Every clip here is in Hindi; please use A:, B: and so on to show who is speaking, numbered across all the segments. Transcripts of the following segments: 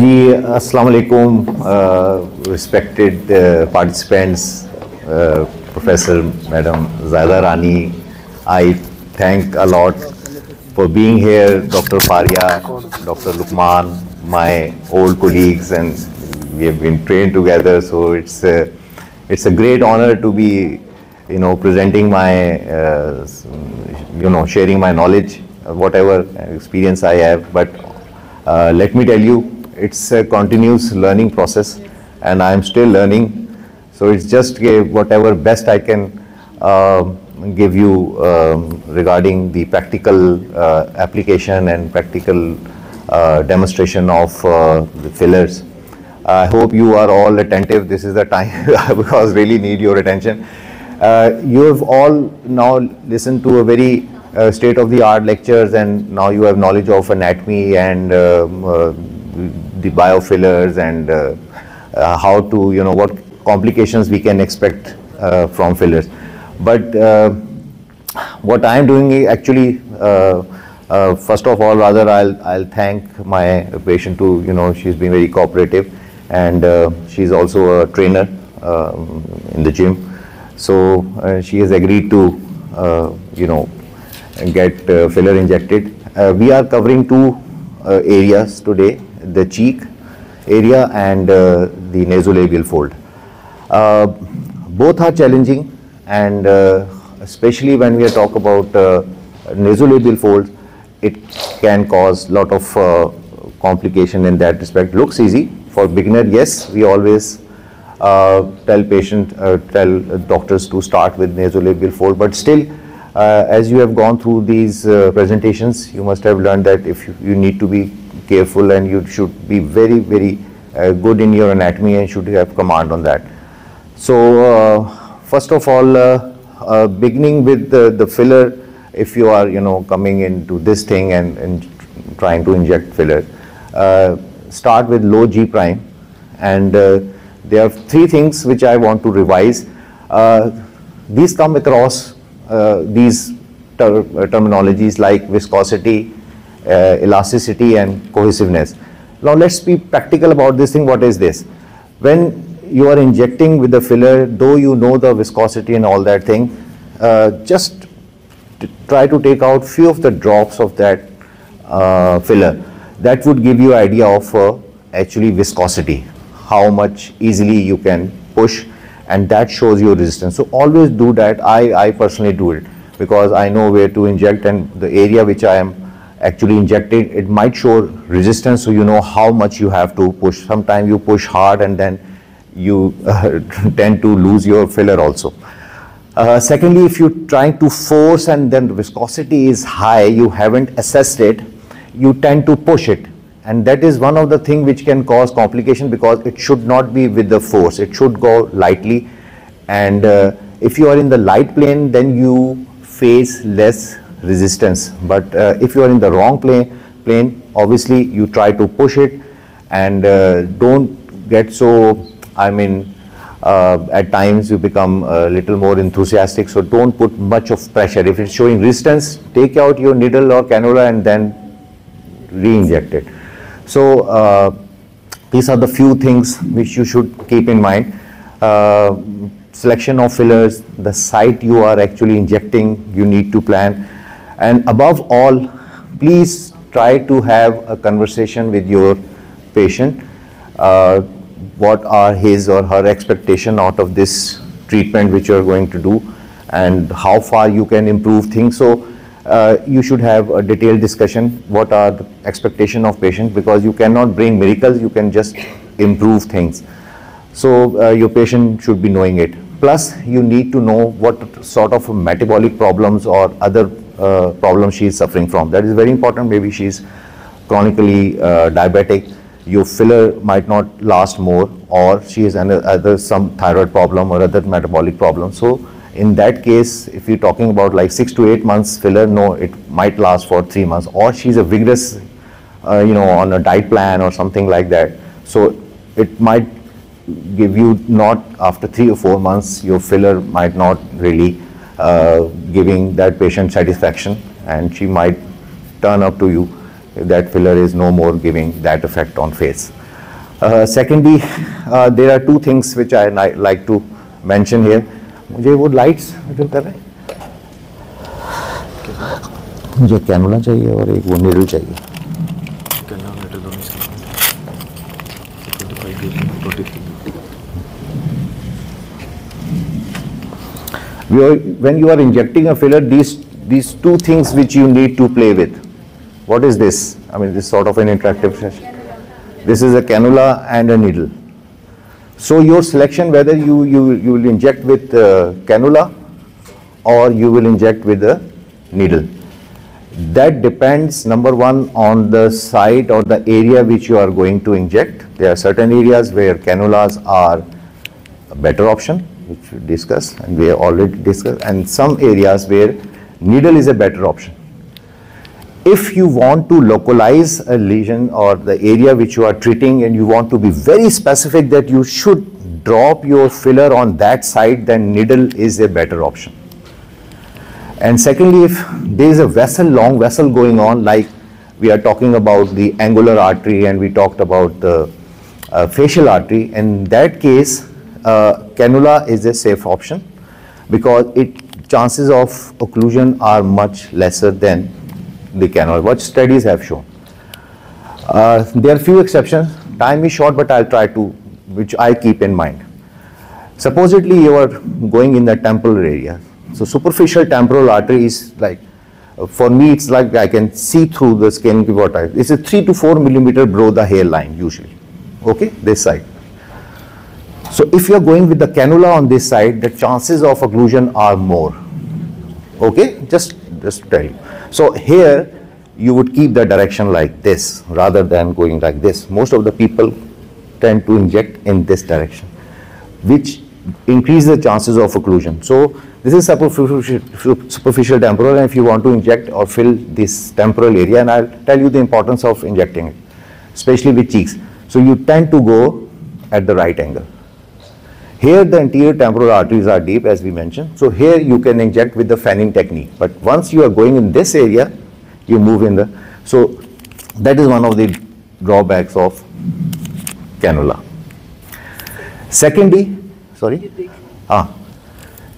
A: जी अस्सलाम वालेकुम respected participants, Professor Madam Zaida Rani. I thank a lot for being here, Dr. Faria, Dr. Lukman, my old colleagues, and we have been trained together. So it's a great honor to be, presenting my, sharing my knowledge, whatever experience I have. But let me tell you, it's a continuous learning process, and I'm still learning. So it's just whatever best I can give you regarding the practical application and practical demonstration of the fillers. I hope you are all attentive. This is the time because really need your attention. You have all now listened to a very state-of-the-art lectures, and now you have knowledge of anatomy and the biofillers and how to, what complications we can expect from fillers. But what I am doing actually, first of all, rather I'll thank my patient to, she's been very cooperative, and she's also a trainer in the gym. So she has agreed to, get filler injected. We are covering two areas today, the cheek area and the nasolabial fold. Both are challenging, and especially when we talk about nasolabial folds, it can cause lot of complication in that respect. Looks easy for beginner, yes. We always tell doctors to start with nasolabial fold, but still, as you have gone through these presentations, you must have learned that if you need to be careful, and you should be very, very good in your anatomy and should have command on that. So first of all, beginning with the filler, if you are coming into this thing and trying to inject filler, start with low G prime, and there are three things which I want to revise. These come across these terminologies like viscosity, elasticity and cohesiveness. Now let's be practical about this thing. What is this? When you are injecting with the filler, though you know the viscosity and all that thing, just try to take out few of the drops of that filler. That would give you idea of actually viscosity, how much easily you can push, and that shows your resistance. So always do that. I personally do it because I know where to inject, and the area which I am actually injecting, it might show resistance, so you know how much you have to push. Sometimes you push hard and then you tend to lose your filler also. Secondly, if you're trying to force and then the viscosity is high, you haven't assessed it, you tend to push it, and that is one of the things which can cause complication, because it should not be with the force, it should go lightly. And if you are in the light plane, then you face less resistance, but if you are in the wrong plane, obviously you try to push it, and don't get so, at times you become a little more enthusiastic, so don't put much of pressure. If it's showing resistance, take out your needle or cannula and then re-inject it. So these are the few things which you should keep in mind. Selection of fillers, the site you are actually injecting, you need to plan. And above all, please try to have a conversation with your patient. What are his or her expectation out of this treatment which you are going to do, and how far you can improve things. So you should have a detailed discussion. What are the expectation of patient, because you cannot bring miracles, you can just improve things. So your patient should be knowing it. Plus, you need to know what sort of metabolic problems or other problems she is suffering from. That is very important. Maybe she is chronically diabetic. Your filler might not last more, or she is under some thyroid problem or other metabolic problem. So in that case, if you're talking about like 6 to 8 months filler, no, it might last for 3 months, or she's a vigorous, on a diet plan or something like that. So it might give you, not after 3 or 4 months, your filler might not really giving that patient satisfaction, and she might turn up to you if that filler is no more giving that effect on face. Secondly, there are two things which I like to mention here. मुझे वो lights कर रहे हैं, मुझे कैनुला चाहिए और एक वो needle चाहिए. When you are injecting a filler, these two things which you need to play with. What is this? I mean, this sort of an interactive session. This is a cannula and a needle. So your selection, whether you will inject with cannula or you will inject with a needle, that depends, number one, on the site or the area which you are going to inject. There are certain areas where cannulas are a better option, which we discussed and we have already discussed, and some areas where needle is a better option. If you want to localize a lesion or the area which you are treating and you want to be very specific that you should drop your filler on that site, then needle is a better option. And secondly, if there is a vessel, long vessel going on, like we are talking about the angular artery and we talked about the facial artery, in that case, cannula is a safe option because chances of occlusion are much lesser than the cannula, what studies have shown. There are few exceptions. Time is short, but I'll try to, which I keep in mind. Supposedly you are going in the temporal area. So superficial temporal artery is like, for me it's like I can see through the skin. It's a 3 to 4 millimeter below the hairline usually. Okay, this side. So if you are going with the cannula on this side, the chances of occlusion are more. Okay, just tell you. So here you would keep the direction like this rather than going like this. Most of the people tend to inject in this direction, which increase the chances of occlusion. So this is superficial temporal, and if you want to inject or fill this temporal area, and I'll tell you the importance of injecting it, especially with cheeks. So you tend to go at the right angle. Here the anterior temporal arteries are deep, as we mentioned. So here you can inject with the fanning technique. But once you are going in this area, you move in the, so that is one of the drawbacks of cannula. Secondly,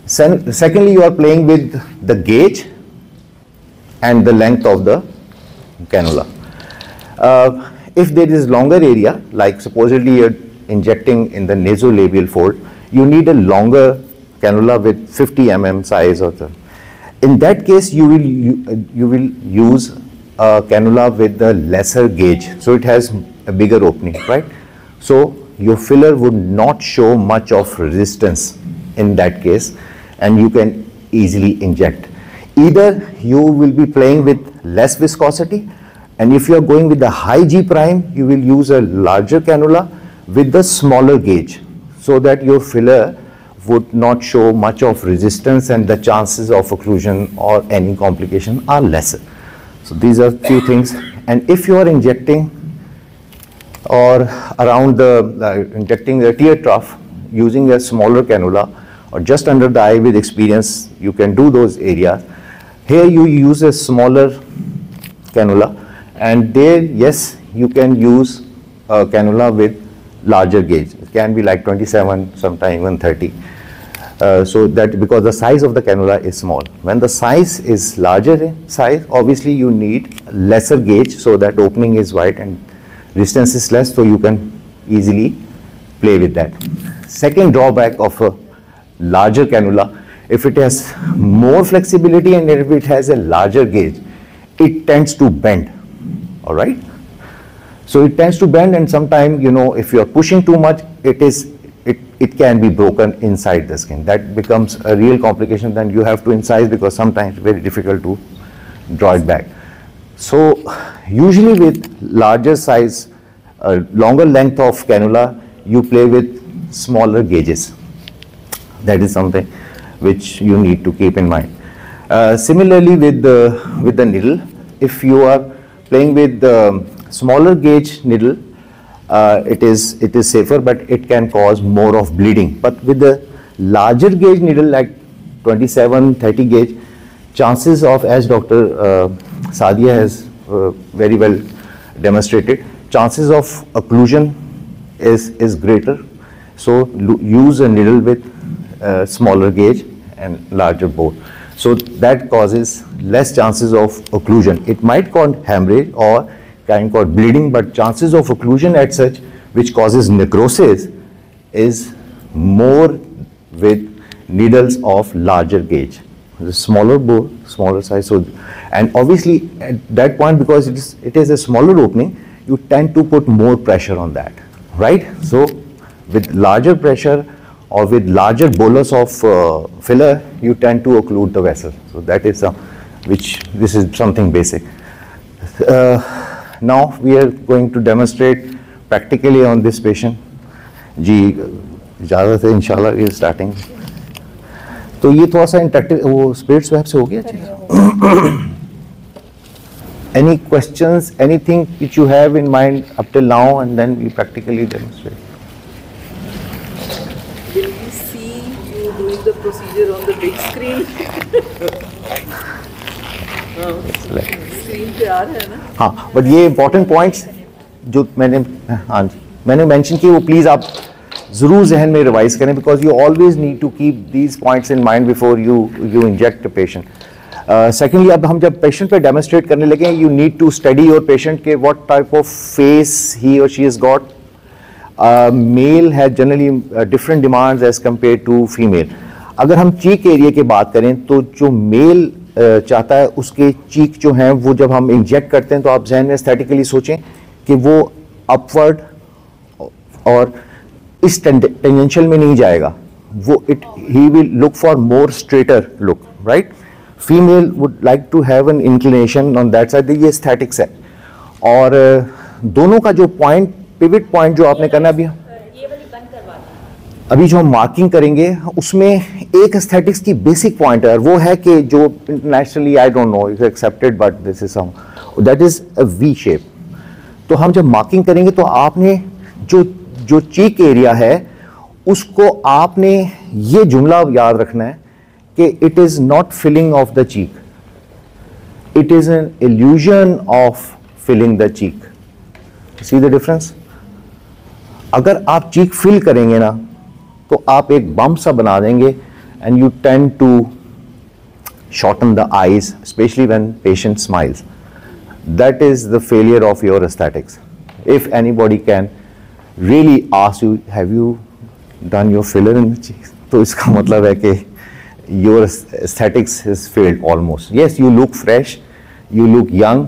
A: secondly, you are playing with the gauge and the length of the cannula. If there is longer area, like supposedly you're injecting in the nasolabial fold, you need a longer cannula with 50 mm size or so. In that case, you will use a cannula with the lesser gauge, so it has a bigger opening, right? So your filler would not show much of resistance in that case, and you can easily inject. Either you will be playing with less viscosity, and if you are going with the high G prime, you will use a larger cannula with the smaller gauge, so that your filler would not show much of resistance and the chances of occlusion or any complication are lesser. So these are few things. And if you are injecting or around the injecting the tear trough using a smaller cannula or just under the eye, with experience you can do those areas. Here you use a smaller cannula, and there, yes, you can use a cannula with larger gauge. It can be like 27, sometimes even 30. So that because the size of the cannula is small. When the size is larger in size, obviously you need lesser gauge so that opening is wide and distance is less, so you can easily play with that. Second drawback of a larger cannula, if it has more flexibility and if it has a larger gauge, it tends to bend. All right. So it tends to bend, and sometimes, you know, if you are pushing too much, it can be broken inside the skin. That becomes a real complication. Then you have to incise, because sometimes it's very difficult to draw it back. So usually with larger size, longer length of cannula, you play with smaller gauges. That is something which you need to keep in mind. Similarly with the needle, if you are playing with the smaller gauge needle, it is safer, but it can cause more of bleeding. But with the larger gauge needle, like 27, 30 gauge, chances of, as Dr. Sadia has very well demonstrated, chances of occlusion is greater. So use a needle with smaller gauge and larger bore. So that causes less chances of occlusion. It might cause hemorrhage or can cause bleeding, but chances of occlusion as such, which causes necrosis, is more with needles of larger gauge. The smaller bore, smaller size. So, and obviously at that point, because it is a smaller opening, you tend to put more pressure on that, right? So with larger pressure or with larger bolus of filler, you tend to occlude the vessel. So that is this is something basic. Now we are going to demonstrate practically on this patient. जी इजाज़त है, इंशाल्लाह ये स्टार्टिंग. तो ये थोड़ा सा इंटरेक्टिव वो स्पिरिट स्वैप से हो गया. Any questions, anything which you have in mind up till now, and then we practically demonstrate.
B: Will we see you doing the procedure on the big screen? Screen पे आ रहा है ना.
A: हाँ, but ये important points जो मैंने mention किए वो please आप ज़रूर जहन में रिवाइज करें, because you always need to keep these points in mind before you inject a patient. Secondly, अब हम जब पेशेंट पे डेमोस्ट्रेट करने लगे, you need to study your patient के what type of face he or she has got. Male has generally different demands as compared to female. अगर हम चीक एरिया की बात करें तो जो मेल चाहता है उसके चीक जो हैं वो जब हम इंजेक्ट करते हैं तो आप जहन में एस्थेटिकली सोचें कि वो अपवर्ड और इस टेंजेंशियल में नहीं जाएगा, वो he will look for more straighter look, right? Female would like to have an inclination on that side. ये aesthetics है. और दोनों का जो पॉइंट पिवट पॉइंट जो आपने करना अभी जो हम मार्किंग करेंगे उसमें एक एस्थेटिक्स की बेसिक पॉइंट है, वो है कि जो internationally I don't know it's accepted but this is some that is a V shape. तो हम जब मार्किंग करेंगे तो आपने जो चीक एरिया है उसको आपने ये जुमला याद रखना है कि it is not filling of the cheek, it is an illusion of filling the cheek. See the difference. अगर आप चीक फिल करेंगे ना तो आप एक बम्प सा बना देंगे and you tend to shorten the eyes specially when patient smiles. That is the failure of your aesthetics. If anybody can really ask you, have you done your filler in the cheeks? तो इसका मतलब है कि your aesthetics has failed almost. Yes, you look fresh, you look young.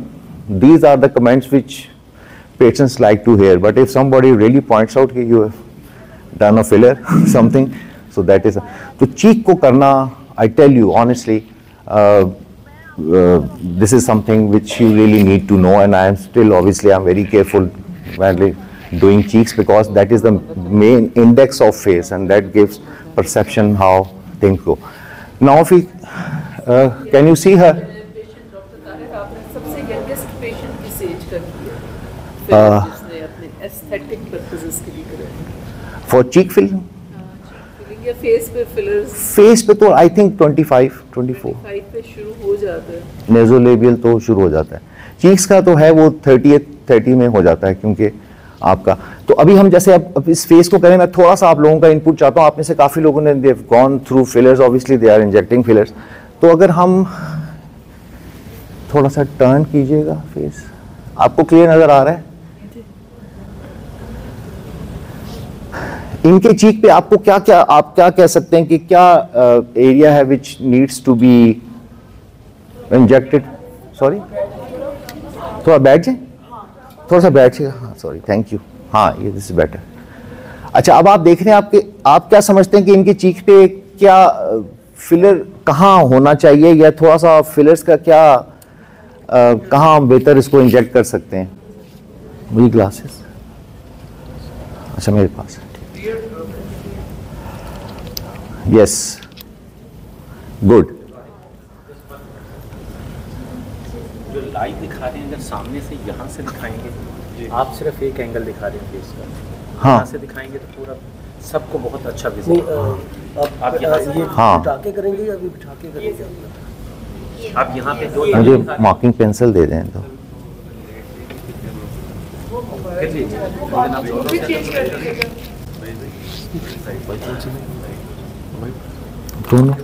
A: These are the comments which patients like to hear. But if somebody really points out that you have done a filler, something, so that is. तो cheek को करना, I tell you honestly, this is something which you really need to know, and I am still obviously I'm very careful when doing cheeks because that is the main index of face and that gives perception how things go. Now if we can you see her?
B: Doctor Tariq, आपने सबसे यंगेस्ट पेशेंट किस एज का किया जिसने अपने एस्थेटिक पर्पसेस के लिए करा?
A: For cheek filling?
B: फिलिंग या फेस पे फिलर्स?
A: फेस पे तो आई थिंक 25 24
B: पे शुरू हो जाता है.
A: नेजोलेबियल तो शुरू हो जाता है. चीक्स का तो है वो 30 में हो जाता है क्योंकि आपका. तो अभी हम जैसे अब इस फेस को करें, मैं थोड़ा सा आप लोगों का इनपुट चाहता हूँ. आप में से काफ़ी लोगों ने they have gone through fillers, obviously they are injecting fillers. तो अगर हम थोड़ा सा टर्न कीजिएगा फेस, आपको क्लियर नज़र आ रहा है? इनके चीक पे आपको आप क्या कह सकते हैं कि क्या एरिया है which needs to be injected? Sorry, थोड़ा बैठ जाए, थोड़ा सा बैठिए. हाँ सॉरी, थैंक यू. हाँ ये दिस इज बेटर. अच्छा, अब आप देख रहे हैं आप क्या समझते हैं कि इनके चीक पे क्या फिलर कहाँ होना चाहिए, या थोड़ा सा फिलर्स का क्या कहाँ हम बेहतर इसको इंजेक्ट कर सकते हैं? वही ग्लासेस. अच्छा मेरे पास. Yes, good.
C: जो लाइव दिखा रहे हैं अगर सामने से यहाँ से दिखाएंगे, आप सिर्फ एक एंगल दिखा रहे हैं फेस का.
A: हाँ,
C: यहाँ से दिखाएंगे तो पूरा सबको बहुत अच्छा विजिट. आप यहाँ से
A: हाँ
D: बिठा के करेंगे या अभी बिठा के करेंगे?
C: आप यहाँ पे जो
A: मुझे मार्किंग पेंसिल दे दें तो
C: फिर लीजिए
B: वो भी चेंज कर दीजिएगा।
A: दोनों,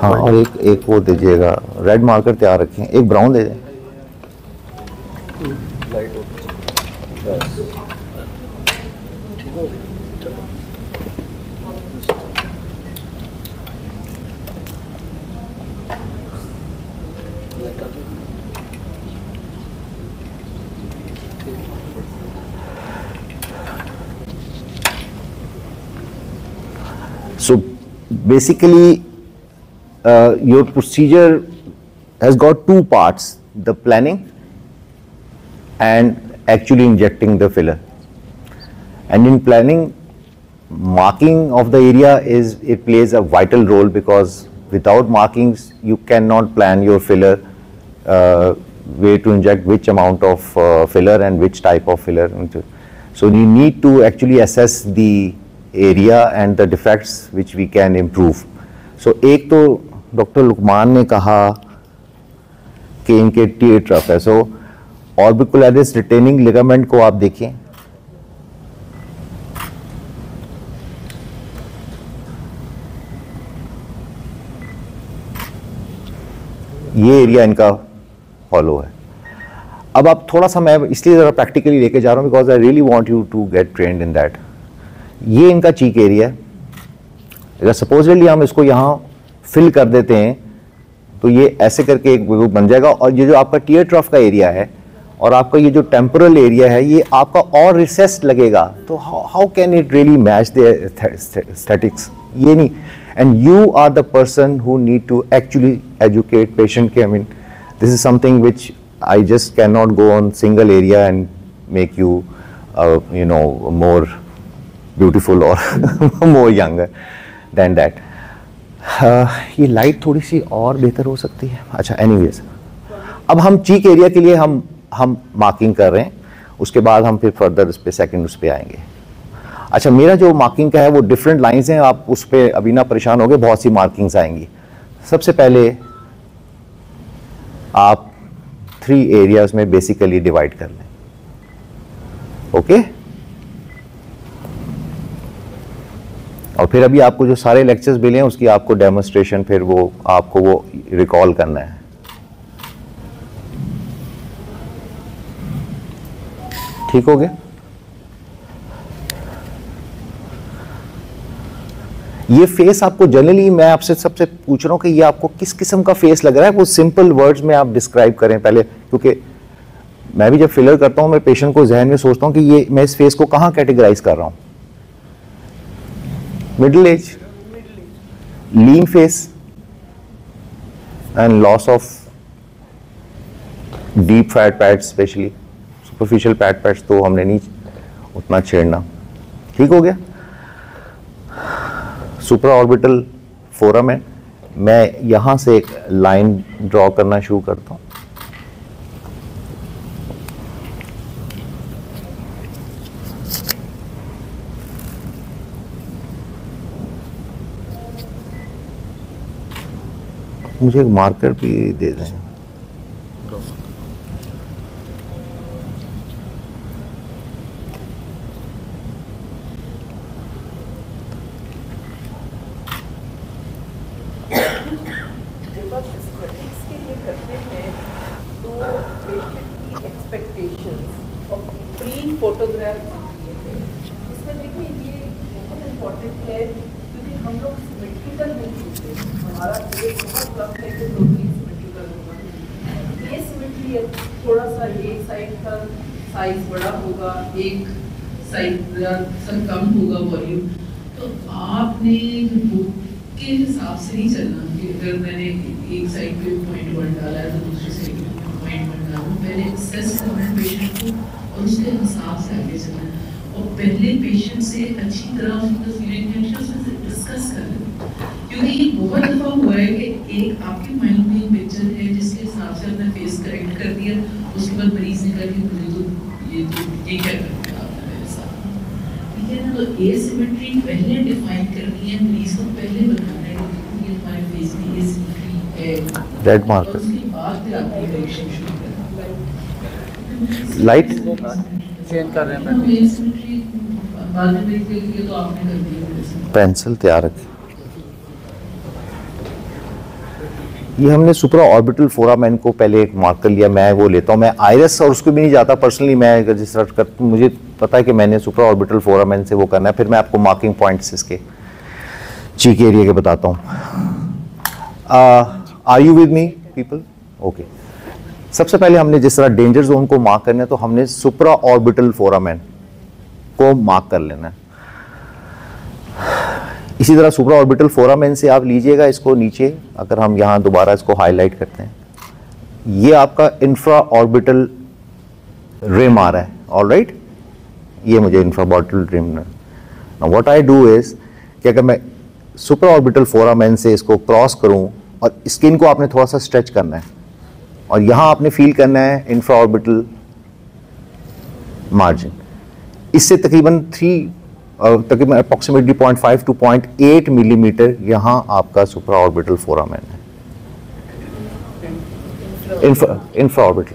A: हाँ, और एक वो दीजिएगा, रेड मार्कर तैयार रखें, एक ब्राउन दे दें। So basically, your procedure has got two parts: the planning and actually injecting the filler. And in planning, marking of the area it plays a vital role, because without markings you cannot plan your filler, where to inject which amount of filler and which type of filler. So you need to actually assess the area and the defects which we can improve. So एक तो डॉक्टर लुकमान ने कहा कि इनके टीयर ट्रफ है। सो ऑर्बिकुलरिस रिटेनिंग लिगामेंट को आप देखें, ये एरिया इनका फॉलो है। अब आप थोड़ा सा, मैं इसलिए ज़रा प्रैक्टिकली लेके जा रहा हूँ because I really want you to get trained in that. ये इनका चीक एरिया है। अगर सपोजली हम इसको यहाँ फिल कर देते हैं तो ये ऐसे करके एक वो बन जाएगा, और ये जो आपका टीयर ट्रफ का एरिया है और आपका ये जो टेम्पोरल एरिया है ये आपका और रिसेस्ड लगेगा। तो how can it really match the aesthetics? ये नहीं। And you are the person who need to actually educate patient के। I mean this is something which I just can not go on single area and make you you know more beautiful और मोर यंगर देन दैट। ये लाइट थोड़ी सी और बेहतर हो सकती है। अच्छा, एनीवेज, अब हम चीक एरिया के लिए हम मार्किंग कर रहे हैं, उसके बाद हम फिर फर्दर उस पर सेकेंड उस पर आएंगे। अच्छा, मेरा जो मार्किंग का है वो डिफरेंट लाइंस हैं, आप उस पर अभी ना परेशान हो गए, बहुत सी मार्किंग्स आएंगी। सबसे पहले आप 3 एरियाज में बेसिकली डिवाइड कर लें। ओके, और फिर अभी आपको जो सारे लेक्चर्स मिले हैं उसकी आपको डेमोन्स्ट्रेशन फिर वो आपको वो रिकॉल करना है। ठीक हो गया? ये फेस आपको जनरली, मैं आपसे सबसे पूछ रहा हूं कि ये आपको किस किस्म का फेस लग रहा है, वो सिंपल वर्ड्स में आप डिस्क्राइब करें पहले, क्योंकि मैं भी जब फिलर करता हूं मैं पेशेंट को जहन में सोचता हूं कि ये मैं इस फेस को कहां कैटेगराइज कर रहा हूं। Middle age, lean face and loss of deep fat pads, specially superficial fat pads तो हमने नहीं उतना छेड़ना। ठीक हो गया? सुपरा ऑर्बिटल फोरम है, मैं यहां से एक लाइन ड्रॉ करना शुरू करता हूं। मुझे एक मार्कर भी दे दें।
B: जब आप एस्थेटिक्स के लिए करते हैं तो पेशेंट की एक्सपेक्टेशंस और प्री फोटोग्राफ इसमें देखिए ये बहुत इम्पोर्टेंट है, क्योंकि हम लोग सिमेट्रिकल नहीं होते, हमारा फेस बहुत कम है कि टोटली सिमेट्रिकल होगा। ये सिमेट्री है, थोड़ा सा एक साइड का साइज बड़ा होगा, एक साइड सा कम होगा वॉल्यूम। तो आपने बुक के हिसाब से नहीं चलना कि अगर मैंने एक साइड पे 0.1 डाला है तो दूसरी साइड पे 0.1 डालूं। पहले असेस करना है पेशेंट को और उसके हिसाब से आगे चलना है, और पहले पेशेंट से अच्छी तरह उसका फीलिंग से डिस्कस कर लें, क्योंकि ये बहुत दफ़ा हुआ है कि एक आपके माइंड में एक पिक्चर है जिसके हिसाब से आपने फेस करेक्ट कर दिया, उसके बाद मरीज ने कहा कि मुझे तो ये क्या करना आपने मेरे साथ, ठीक है ना। तो एसिमेट्री पहले डिफाइन करनी है, मरीज को पहले बताना है कि ये हमारे फेस में एसिमेट्री है,
A: रेड मार्कर,
B: उसके बाद फिर आपकी डायरेक्शन शुरू करना।
A: लाइट
D: चेंज कर रहे हैं
A: पेंसिल तैयार रखी। ये हमने सुप्रा ऑर्बिटल फोरामेन को पहले एक मार्क कर लिया, मैं वो लेता हूँ, मैं आयरस और उसको भी नहीं जाता पर्सनली, मैं अगर जिस तरह कर मुझे पता है कि मैंने सुप्रा ऑर्बिटल फोरामेन से वो करना है, फिर मैं आपको मार्किंग पॉइंट्स इसके चीक एरिया के बताता हूँ। Are you with me people? Okay. सबसे पहले हमने जिस तरह डेंजर जोन को मार्क करना है तो हमने सुप्रा ऑर्बिटल फोरामेन को मार्क कर लेना है। इसी तरह सुप्रा ऑर्बिटल फोरामेन से आप लीजिएगा इसको नीचे, अगर हम यहाँ दोबारा इसको हाईलाइट करते हैं, ये आपका इंफ्रा ऑर्बिटल रिम आ रहा है, ऑलराइट, ये मुझे infra orbital rim. Now what I do is कि अगर मैं सुप्रा ऑर्बिटल फोरामेन से इसको क्रॉस करूं और स्किन को आपने थोड़ा सा स्ट्रेच करना है और यहां आपने फील करना है इंफ्रा ऑर्बिटल मार्जिन, इससे तकरीबन अप्रोक्सीमेटली 0.5 to 0.8 मिलीमीटर यहां आपका सुप्रा ऑर्बिटल फोरामेन है, इंफ्रा ऑर्बिटल।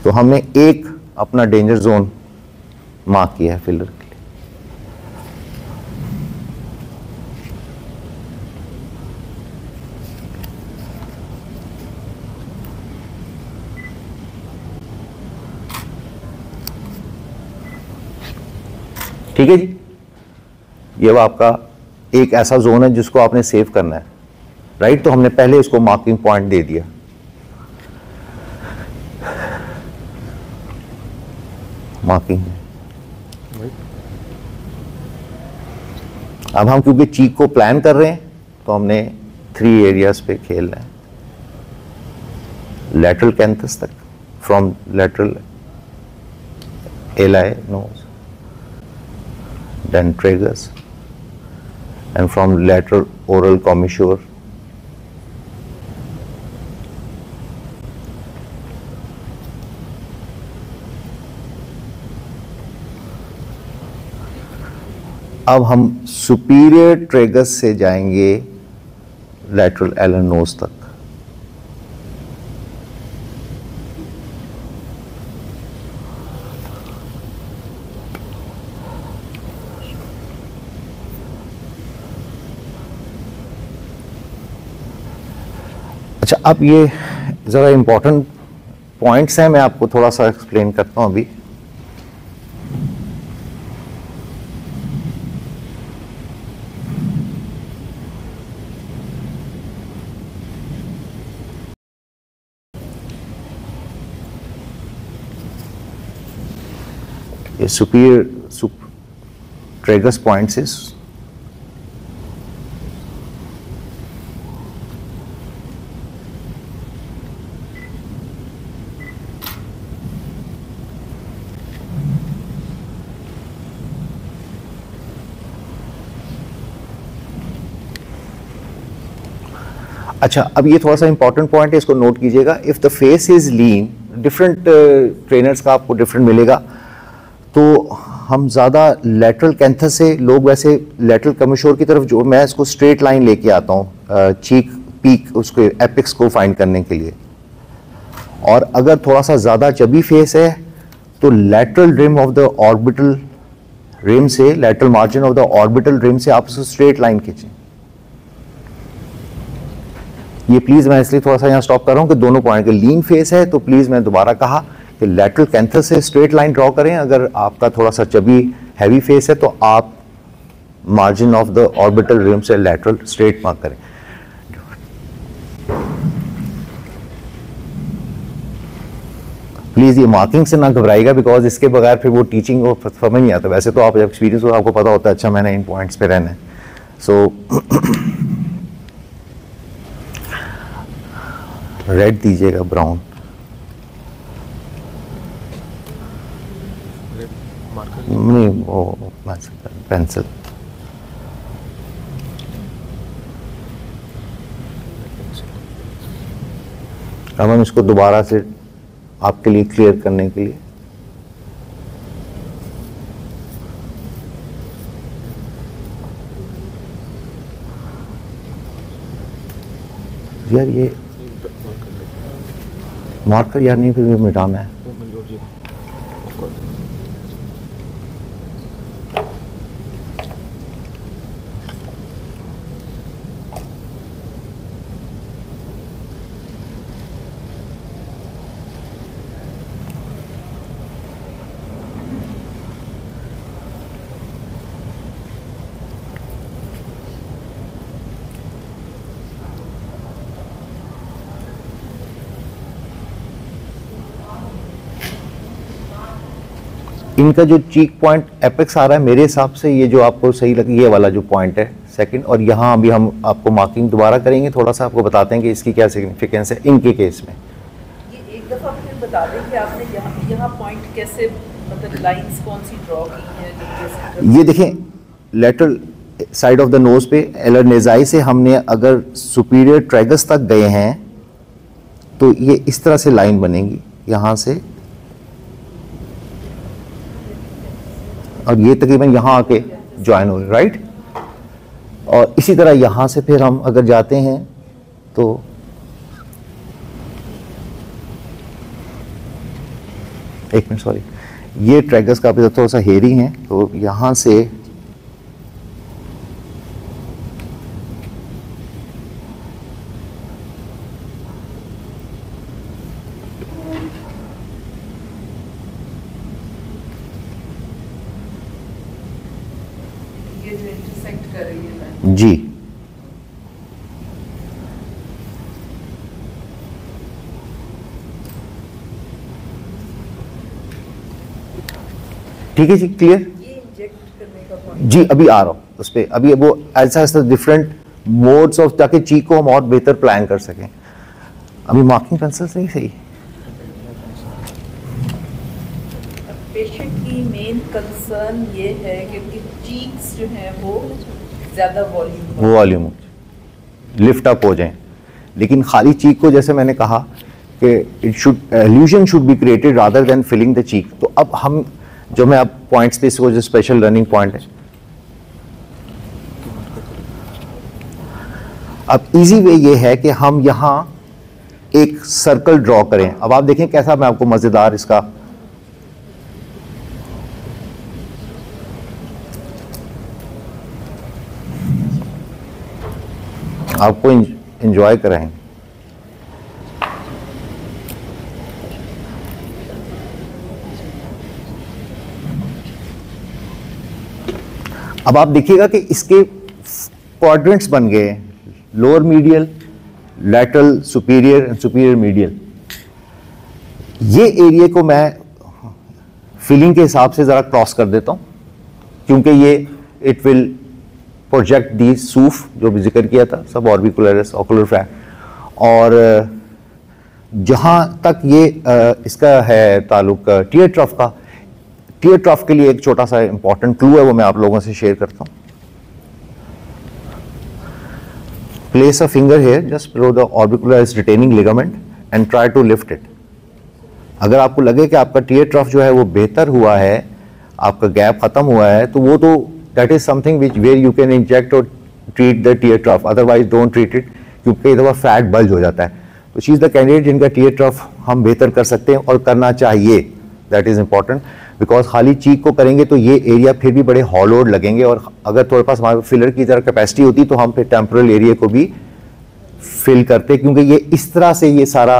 A: तो हमने एक अपना डेंजर जोन मार्क किया है फिलर के लिए। ठीक है जी, ये वो आपका एक ऐसा जोन है जिसको आपने सेव करना है, राइट। तो हमने पहले इसको मार्किंग पॉइंट दे दिया। मार्किंग अब हम क्योंकि चीक को प्लान कर रहे हैं तो हमने 3 एरियाज पे खेलना है, लैटरल कैंथस तक, from lateral alae nose, then tragus, and from lateral oral commissure अब हम सुपीरियर ट्रेगस से जाएंगे लैटरल एलन नोज तक। अच्छा, अब ये ज़रा इम्पोर्टेंट पॉइंट्स हैं, मैं आपको थोड़ा सा एक्सप्लेन करता हूँ अभी। ये सुपीरियर ट्रेगस पॉइंट्स इज अच्छा, अब ये थोड़ा सा इंपॉर्टेंट पॉइंट है, इसको नोट कीजिएगा। If the face is lean, different trainers का आपको डिफरेंट मिलेगा, तो हम ज़्यादा लैटरल कैंथस से, लोग वैसे लैटरल कमिश्योर की तरफ, जो मैं इसको स्ट्रेट लाइन लेके आता हूँ चीक पीक उसके एपिक्स को फाइंड करने के लिए, और अगर थोड़ा सा ज़्यादा चबी फेस है तो lateral rim of the orbital rim से, lateral margin of the orbital rim से आप उसको स्ट्रेट लाइन खींचें। ये प्लीज मैं इसलिए थोड़ा सा यहाँ स्टॉप कर रहा हूँ कि दोनों पॉइंट के लीन फेस है, तो प्लीज मैं दोबारा कहा कि लैटरल कैंथस से स्ट्रेट लाइन ड्रॉ करें। अगर आपका थोड़ा सा चबी हैवी फेस है तो आप margin of the orbital rim से लैटरल स्ट्रेट मार्क करें। प्लीज ये मार्किंग से ना घबराइएगा, बिकॉज इसके बगैर फिर वो टीचिंग को समझ नहीं आता। वैसे तो आप जब एक्सपीरियंस हो आपको पता होता है अच्छा मैंने इन पॉइंट्स पे रहना है। सो रेड दीजिएगा, ब्राउन, नहीं वो पेंसिल। अब हम इसको दोबारा से आपके लिए क्लियर करने के लिए यार ये मार्कर यार नहीं फिर मिटाना है। इनका जो चीक पॉइंट एपेक्स आ रहा है मेरे हिसाब से ये जो आपको सही लगे ये वाला जो पॉइंट है सेकंड, और यहाँ अभी हम आपको मार्किंग दोबारा करेंगे, थोड़ा सा आपको बताते हैं कि इसकी क्या सिग्निफिकेंस है इनके केस में।
B: ये एक दफ़ा फिर बता दें कि आपने यहाँ पॉइंट कैसे, मतलब लाइंस कौन सी ड्रॉ की हैं?
A: ये देखें lateral side of the nose पे एलरनेजाई से हमने अगर सुपीरियर ट्रैगस तक गए हैं तो ये इस तरह से लाइन बनेगी यहाँ से, और ये तकरीबन यहाँ आके ज्वाइन हो गई, राइट। और इसी तरह यहाँ से फिर हम अगर जाते हैं तो एक मिनट सॉरी, ये ट्रैगस का भी थोड़ा सा हेरी है, तो यहाँ से
B: ये जो इंटरसेक्ट कर रही है लाइन।
A: जी ठीक है जी, क्लियर।
B: ये इंजेक्ट करने का पॉइंट
A: जी अभी आ रहा हूँ उस पर, अभी वो ऐसा ऐसा डिफरेंट मोड्स ऑफ, ताकि चीक को हम और बेहतर प्लान कर सकें। अभी मार्किंग पेंसिल से ही सही।
B: पेशेंट की मेन कंसर्न ये है कि उनकी चीक्स जो हैं वो ज़्यादा वॉल्यूम
A: लिफ्ट अप हो जाएं, लेकिन खाली चीक को जैसे मैंने कहा कि it should illusion should be created rather than filling the cheek. तो अब हम जो मैं अब पॉइंट्स पे इसको जो स्पेशल रनिंग पॉइंट है, अब इजी वे ये है कि हम यहाँ एक सर्कल ड्रॉ करें। अब आप देखें कैसा मैं आपको मजेदार इसका आपको एंजॉय कराएं। अब आप देखिएगा कि इसके क्वाड्रेंट्स बन गए, lower medial, lateral, superior and superior medial. ये एरिया को मैं फिलिंग के हिसाब से ज़रा क्रॉस कर देता हूँ, क्योंकि ये इट विल प्रोजेक्ट दी सूफ जो भी जिक्र किया था, सब ऑर्बिकुलरिस, ऑकुलर फ्रैक्ट। और जहाँ तक ये इसका है ताल्लुक टीयर ट्रफ का, टीयर ट्रफ के लिए एक छोटा सा इंपॉर्टेंट क्लू है, वो मैं आप लोगों से शेयर करता हूँ। Place a finger here just below the orbicularis retaining ligament and try to lift it. अगर आपको लगे कि आपका टीयर ट्रफ जो है वो बेहतर हुआ है, आपका गैप खत्म हुआ है, तो वो तो that is something which where you can inject और treat the tear trough, otherwise don't treat it, क्योंकि कई दफ़ा फैट बल्ज हो जाता है। तो शी इज़ द कैंडिडेट जिनका टीयर ट्रफ हम बेहतर कर सकते हैं और करना चाहिए, दैट इज़ इंपॉर्टेंट। बिकॉज खाली चीक को करेंगे तो ये एरिया फिर भी बड़े हॉलोड लगेंगे, और अगर थोड़े पास हमारे फिलर की तरह कैपेसिटी होती तो हम फिर टेम्पोरल एरिया को भी फिल करते, क्योंकि ये इस तरह से ये सारा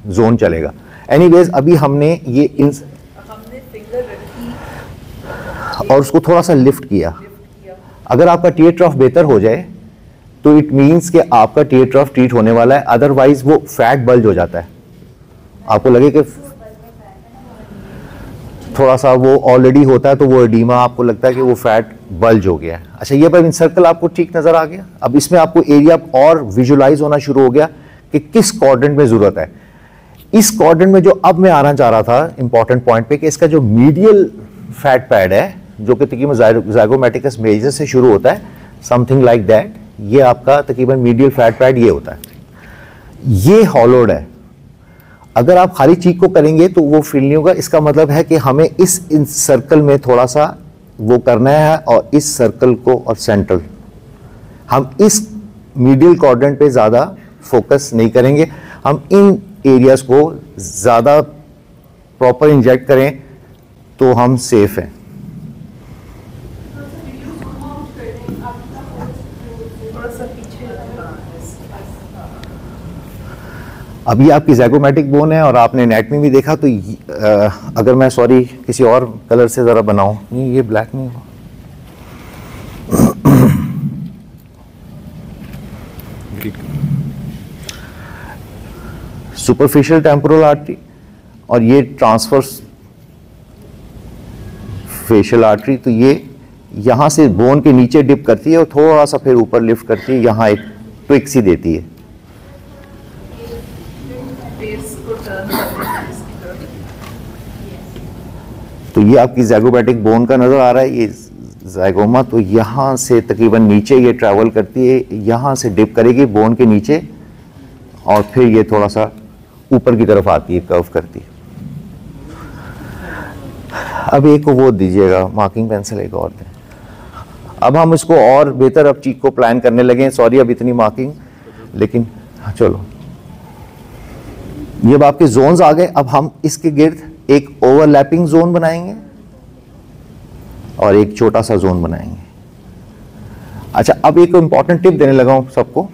A: जोन चलेगा। एनीवेज अभी हमने ये
B: हमने फिंगर रखी
A: और उसको थोड़ा सा लिफ्ट किया। अगर आपका टीयर ट्रफ बेहतर हो जाए तो इट मीन्स कि आपका टीयर ट्रफ ट्रीट होने वाला है, अदरवाइज वो फैट बल्ज हो जाता है। आपको लगे कि थोड़ा सा वो ऑलरेडी होता है तो वो एडीमा आपको लगता है कि वो फैट बल्ज हो गया है। अच्छा, ये पर सर्कल आपको ठीक नजर आ गया। अब इसमें आपको एरिया और विजुलाइज होना शुरू हो गया कि किस क्वाड्रेंट में जरूरत है। इस क्वाड्रेंट में जो अब मैं आना चाह रहा था इंपॉर्टेंट पॉइंट पे, कि इसका जो मीडियल फैट पैड है जो कि तकरीबन ज़ाइगोमेटिकस मेजर से शुरू होता है, समथिंग लाइक दैट, ये आपका तकरीबन मीडियल फैट पैड ये होता है, ये हॉलोड है। अगर आप खाली चीक को करेंगे तो वो फील नहीं होगा। इसका मतलब है कि हमें इस सर्कल में थोड़ा सा वो करना है, और इस सर्कल को और सेंट्रल, हम इस मीडियल क्वाड्रेंट पे ज़्यादा फोकस नहीं करेंगे। हम इन एरियाज को ज़्यादा प्रॉपर इंजेक्ट करें तो हम सेफ हैं। अब ये आपकी ज़ैगोमैटिक बोन है और आपने एनाटॉमी भी देखा, तो अगर मैं सॉरी किसी और कलर से ज़रा बनाऊं, नहीं ये ब्लैक नहीं हुआ, सुपरफिशियल टेम्पोरल आर्टरी और ये ट्रांसवर्स फेशियल आर्टरी, तो ये यहाँ से बोन के नीचे डिप करती है और थोड़ा सा फिर ऊपर लिफ्ट करती है, यहाँ एक ट्विक सी देती है। तो ये आपकी ज़ैगोमैटिक बोन का नज़र आ रहा है, ये ज़ाइगोमा, तो यहाँ से तकरीबन नीचे ये ट्रैवल करती है, यहाँ से डिप करेगी बोन के नीचे और फिर ये थोड़ा सा ऊपर की तरफ आती है, कर्व करती है। अब एक को वो दीजिएगा, मार्किंग पेंसिल एक और दें। अब हम इसको और बेहतर अब चीक को प्लान करने लगे, सॉरी अब इतनी मार्किंग, लेकिन चलो ये अब आपके जोन्स आ गए। अब हम इसके गिर्द एक ओवरलैपिंग जोन बनाएंगे और एक छोटा सा जोन बनाएंगे। अच्छा, अब एक इंपॉर्टेंट टिप देने लगा हूं सबको।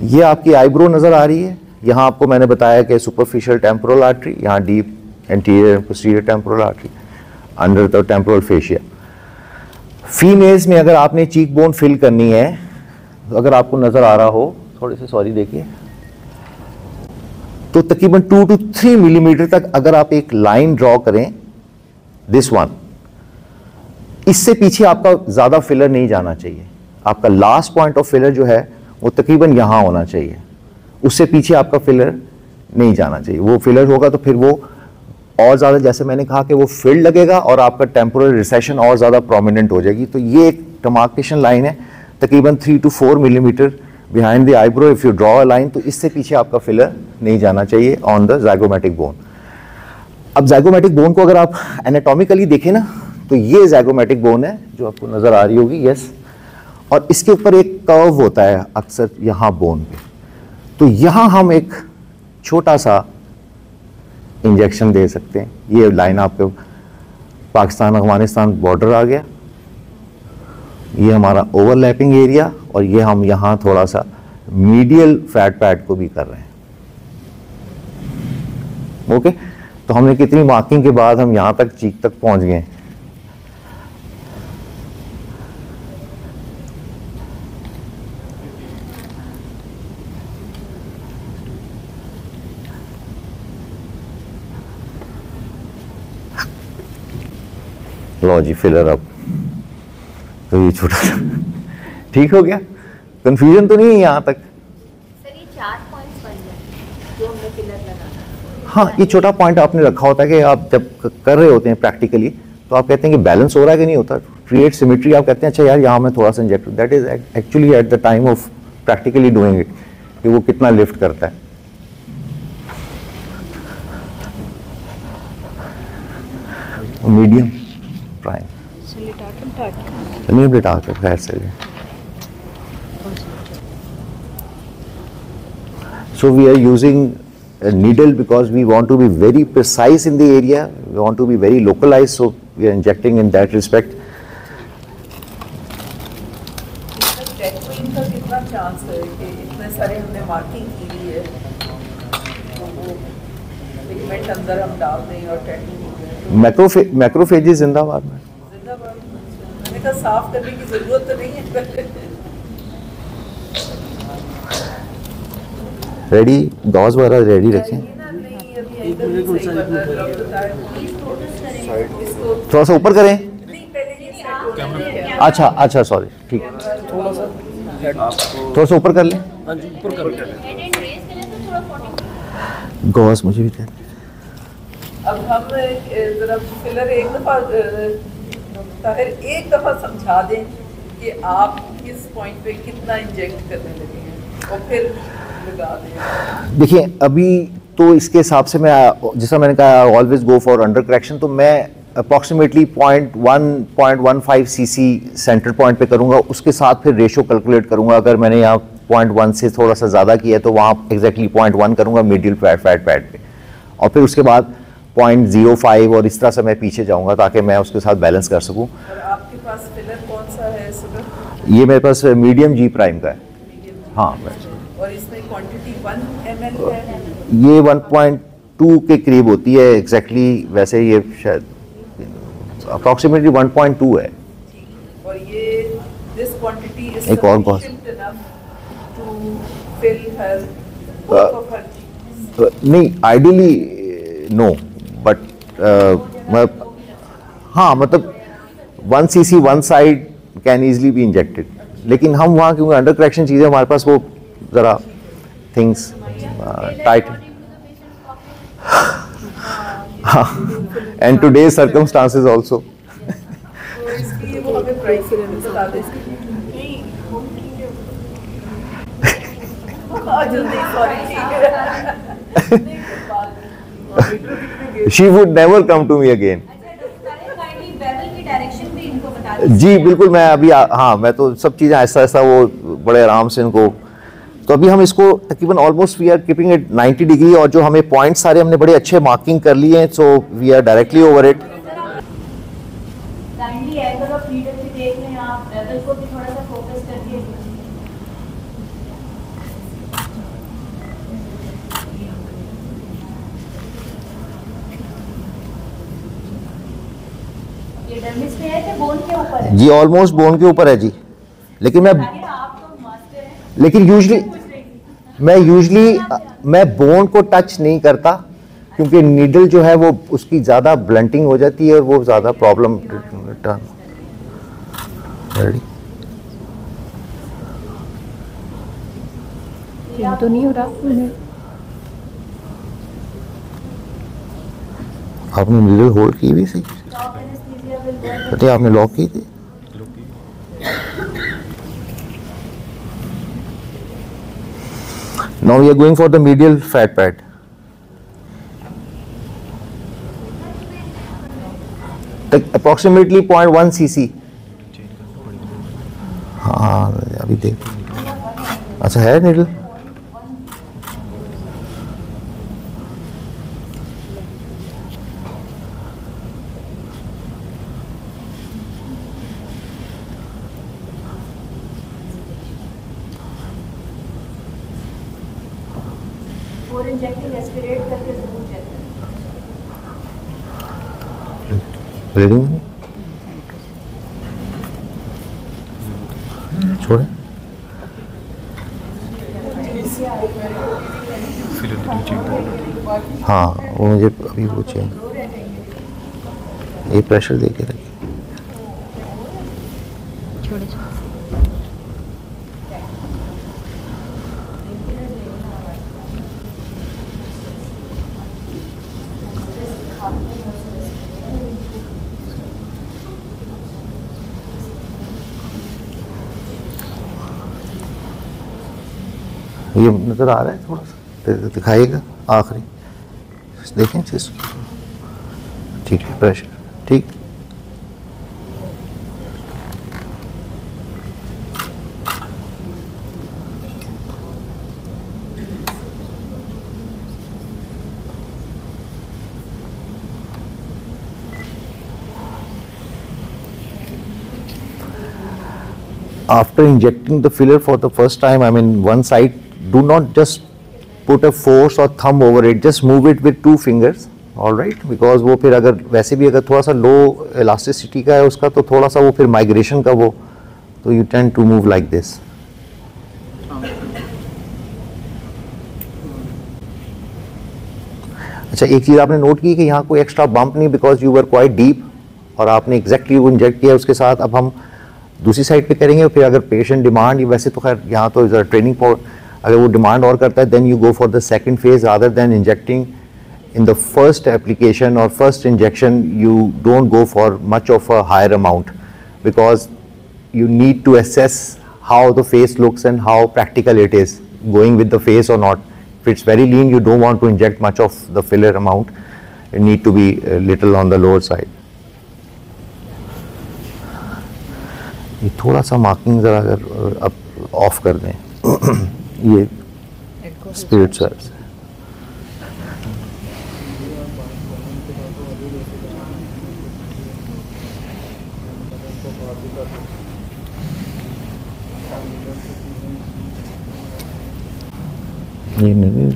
A: ये आपकी आईब्रो नजर आ रही है, यहां आपको मैंने बताया कि सुपरफिशियल टेम्पोरल आर्टरी, यहां deep anterior posterior temporal artery, under the temporal fascia. Females में अगर आपने चीक बोन फिल करनी है, तो अगर आपको नजर आ रहा हो, थोड़े से सॉरी देखिए, तो तकरीबन 2 to 3 मिलीमीटर तक अगर आप एक लाइन ड्रॉ करें, दिस वन, इससे पीछे आपका ज्यादा फिलर नहीं जाना चाहिए। आपका लास्ट पॉइंट ऑफ फिलर जो है वो तकरीबन यहां होना चाहिए, उससे पीछे आपका फिलर नहीं जाना चाहिए। वो फिलर होगा तो फिर वो और ज्यादा, जैसे मैंने कहा कि वो फिल्ड लगेगा और आपका टेम्पोरल रिसेशन और ज्यादा प्रोमिनेंट हो जाएगी। तो ये एक डिमार्केशन लाइन है तकरीबन 3 to 4 millimetre behind the eyebrow. If you draw a line, तो इससे पीछे आपका फिलर नहीं जाना चाहिए ऑन द ज़ाइगोमैटिक बोन। अब ज़ाइगोमैटिक बोन को अगर आप एनाटॉमिकली देखें ना, तो ये ज़ाइगोमैटिक बोन है जो आपको नजर आ रही होगी, यस, और इसके ऊपर एक कर्व होता है अक्सर यहाँ बोन पे। तो यहाँ हम एक छोटा सा इंजेक्शन दे सकते हैं। ये लाइन आपके पाकिस्तान अफगानिस्तान बॉर्डर आ गया, ये हमारा ओवरलैपिंग एरिया, और ये हम यहाँ थोड़ा सा मीडियल फैट पैड को भी कर रहे हैं। ओके, तो हमने कितनी मार्किंग के बाद हम यहाँ तक चीक तक पहुँच गए। लो जी, फिलर अप, तो ये छोटा ठीक हो गया, कंफ्यूजन तो नहीं है यहाँ तक?
E: सर ये 4 पॉइंट्स बन गए जो हमने फिलर लगाना।
A: हाँ, ये छोटा पॉइंट आपने रखा होता है कि आप जब कर रहे होते हैं प्रैक्टिकली, तो आप कहते हैं कि बैलेंस हो रहा है कि नहीं होता, क्रिएट सिमेट्री। आप कहते हैं अच्छा यार यहाँ मैं थोड़ा सा inject, that is actually at the time of practically doing it, कि वो कितना लिफ्ट करता है। मीडियम प्राइम नहीं बिठा कर खैर से। So we are using a needle because we want to be very precise in the area. We want to be very localized, so we are injecting in that respect.
B: Tattooing का कितना चांस है कि इतने सारे हमने मार्किंग की हुई है, तो वो पिगमेंट अंदर हम डाल दें और टैटू
A: मैक्रोफेजेस जिंदाबाद में।
B: मैंने कहा साफ करने की जरूरत तो नहीं है।
A: रेडी, गॉज वगैरह रेडी रखें। थोड़ा सा ऊपर करें। अच्छा अच्छा, सॉरी, ठीक है, थोड़ा सा ऊपर कर लें। गॉज मुझे भी दे।
B: अब हम जरा फिलर एक दफा समझा दें कि आप किस पॉइंट पे कितना इंजेक्ट करने लगे हैं और फिर लगा दें।
A: देखिए अभी तो इसके हिसाब से मैं, जैसा मैंने कहा, always go for under correction, तो मैं अप्रॉक्सीमेटली 0.1-0.15 cc सेंटर पॉइंट पे करूंगा, उसके साथ फिर रेशो कैलकुलेट करूंगा। अगर मैंने यहाँ 0.1 से थोड़ा सा ज़्यादा किया है तो वहाँ एग्जैक्टली 0.1 करूँगा मीडियल फैट पैड पे, और फिर उसके बाद 0.05 और इस तरह से मैं पीछे जाऊँगा ताकि मैं उसके साथ बैलेंस कर सकूँ।
B: और आपके पास फिलर कौन सा है सुगर?
A: ये मेरे पास मीडियम जी प्राइम का है। हाँ,
B: और इसमें क्वांटिटी 1 ml है?
A: ये 1.2 के करीब होती है एग्जैक्टली, वैसे ये शायद अप्रॉक्सीमेटली 1.2 है।
B: और ये दिस क्वांटिटी इज
A: एक और बहुत
B: sufficient enough to fill her both of her cheeks?
A: नहीं, आइडियली नो, बट हाँ मतलब 1 cc one side can easily be injected, लेकिन हम वहाँ क्योंकि अंडर करेक्शन चीज़ें हमारे पास वो ज़रा things tight and today circumstances also.
B: तो इसलिए वो हमें प्राइस बता दें जल्दी, सॉरी ठीक है।
A: She would never come to me again. जी बिल्कुल, मैं अभी हाँ मैं तो सब चीज़ें ऐसा ऐसा वो बड़े आराम से इनको, तो अभी हम इसको तकरीबन almost we are keeping it 90 degree, और जो हमें पॉइंट्स सारे हमने बड़े अच्छे मार्किंग कर लिए हैं, so we are directly over it.
E: Angle of freedom भी देख लें आप, बेवल को भी थोड़ा सा फोकस करिए। ये डर्मिस पे है कि बोन के ऊपर है?
A: जी ऑलमोस्ट बोन के ऊपर है जी, लेकिन मैं
E: आप तो मास्टर हैं।
A: लेकिन यूजली मैं बोन को टच नहीं करता, क्योंकि नीडल जो है वो उसकी ज़्यादा ब्लंटिंग हो जाती है और वो ज़्यादा प्रॉब्लम। रेडी?
E: तो नहीं हो रहा।
A: आपने नीडल होल्ड की भी सही, पता है आपने लॉक की थी? Now we are going for the medial fat pad. Approximately 0.1 cc. हाँ अभी देख, अच्छा है नीडल।
E: और इंजेक्टिंग एस्पिरेट करके जरूर चेक करें।
A: रेडी? छोड़े। हाँ वो मुझे अभी वो चाहिए, ये प्रेशर दे के रखिए। ये नजर आ रहा है, थोड़ा सा दिखाइएगा आखिरी, देखें चीज। ठीक है, प्रेशर ठीक। After injecting the filler for the first time, I mean one side, do not just put a force or thumb over it, just move it with 2 fingers, all right, because वो फिर अगर वैसे भी अगर थोड़ा सा लो elasticity का है उसका, तो थोड़ा सा वो फिर migration का वो, तो you tend to move like this. अच्छा एक चीज़ आपने नोट की कि यहाँ कोई एक्स्ट्रा बम्प नहीं, because you were quite deep और आपने एग्जैक्टली वो इंजेक्ट किया उसके साथ। अब हम दूसरी साइड पे करेंगे, फिर अगर पेशेंट डिमांड, वैसे तो खैर यहाँ तो ट्रेनिंग फॉर, अगर वो डिमांड और करता है then you go for the second phase rather than injecting in the first application और first injection. You don't go for much of a higher amount because you need to assess how the face looks and how practical it is going with the face or not. If it's very lean, you don't want to inject much of the filler amount. It need to be a little on the lower side. ये थोड़ा सा मार्किंग ज़रा अगर अब ऑफ कर दें ये स्पिरिट सेल्स। ये नहीं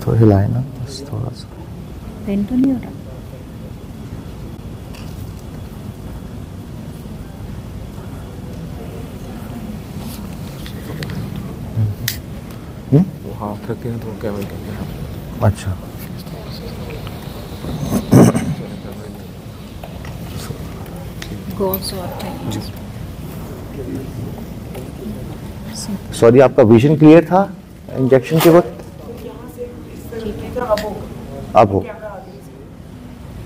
A: थोड़ा हिलाए ना, बस थोड़ा सा।
E: पेन तो नहीं हो रहा?
D: वो हाथ रखते हैं तो कैमरे के।
A: अच्छा,
E: गोल्स और
A: सॉरी, आपका विजन क्लियर था इंजेक्शन के वक्त? अब हो।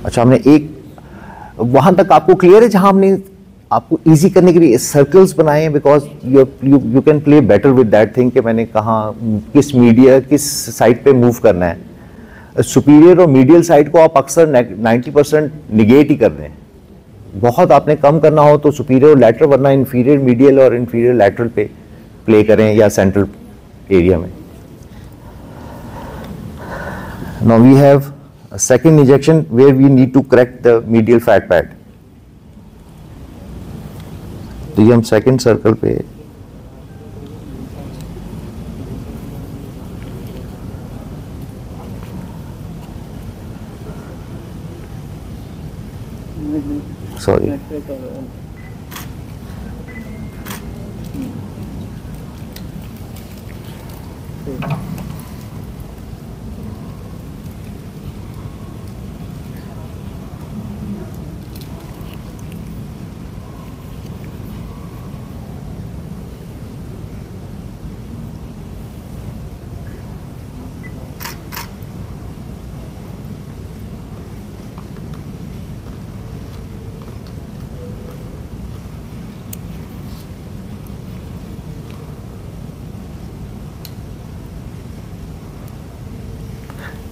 A: अच्छा, हमने एक वहां तक आपको क्लियर है जहां हमने आपको इजी करने के लिए सर्कल्स बनाए हैं, because you can play better with that thing कि मैंने कहा किस मीडिया किस साइड पे मूव करना है। सुपीरियर और मीडियल साइड को आप अक्सर 90% निगेट ही कर रहे हैं। बहुत आपने कम करना हो तो सुपीरियर और लैटरल, वरना इंफीरियर मीडियल और इंफीरियर लैटरल पे प्ले करें या सेंट्रल एरिया में। Now we have a second injection where we need to correct the medial fat pad. तो ये हम सेकंड सर्कल पे सॉरी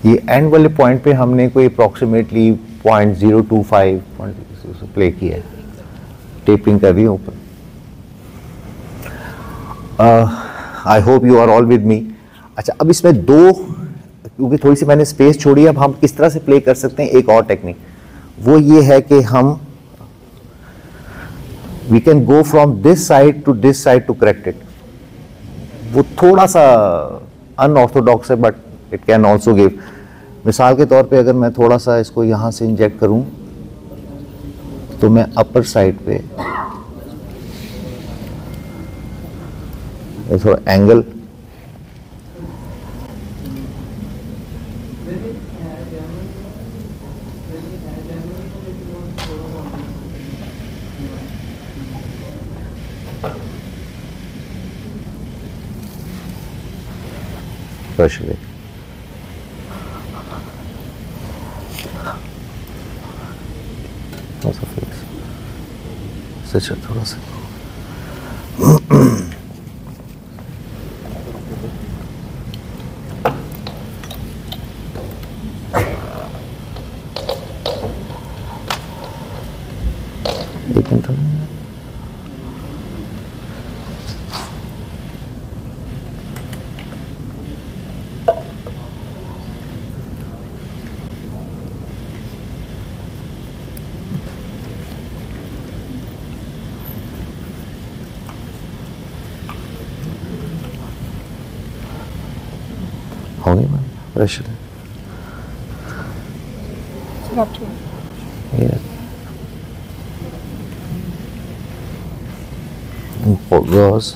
A: ये एंड वाले पॉइंट पे हमने कोई अप्रॉक्सीमेटली 0.025 प्ले किया है, टेपिंग कर रही है ऊपर। I hope you are all with me. अच्छा, अब इसमें दो, क्योंकि थोड़ी सी मैंने स्पेस छोड़ी, अब हम किस तरह से प्ले कर सकते हैं एक और टेक्निक, वो ये है कि हम we can go from this side to correct it. वो थोड़ा सा अनऑर्थोडॉक्स है but it can also give. मिसाल के तौर पे अगर मैं थोड़ा सा इसको यहाँ से इंजेक्ट करूँ तो मैं अपर साइड पे थोड़ा एंगल प्रेशर थोड़ा सा एक मिनट हो गई मैम प्रेशर goes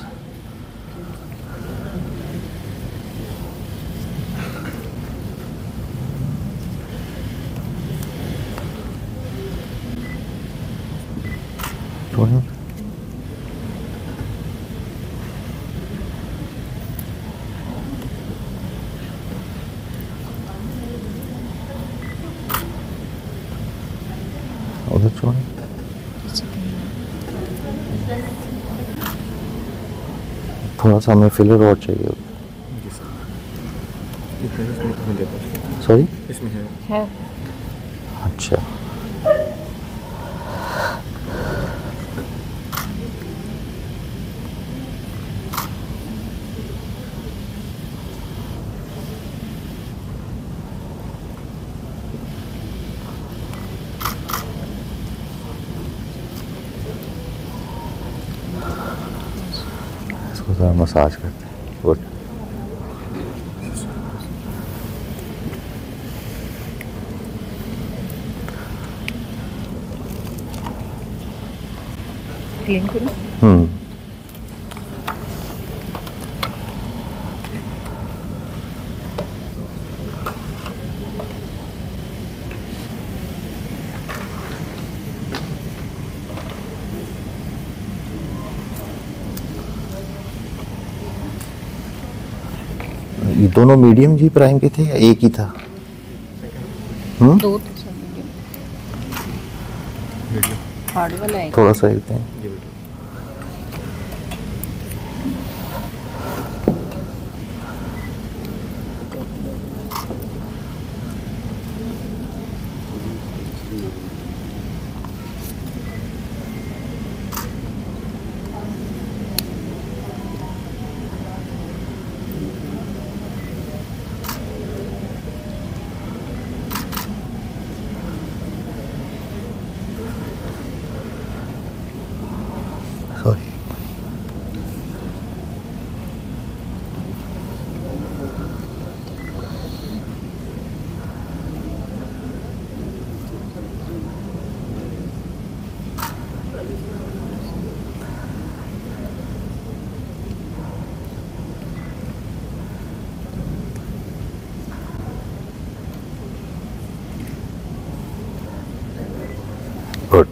A: थोड़ा सा हमें फिलर और चाहिए होगा।
D: जी सर, इसमें तो मिल जाता है।
A: सॉरी,
D: इसमें है।
B: है
A: अच्छा इसको ज़रा मसाज करते हैं। गुड।
B: क्लीन करूं?
A: ये दोनों मीडियम जी प्राइम के थे या एक ही था?
B: दो तो सब हार्ड वाला है।
A: थोड़ा सा हिलते हैं।
D: जी बेटा।
A: Sorry. Good.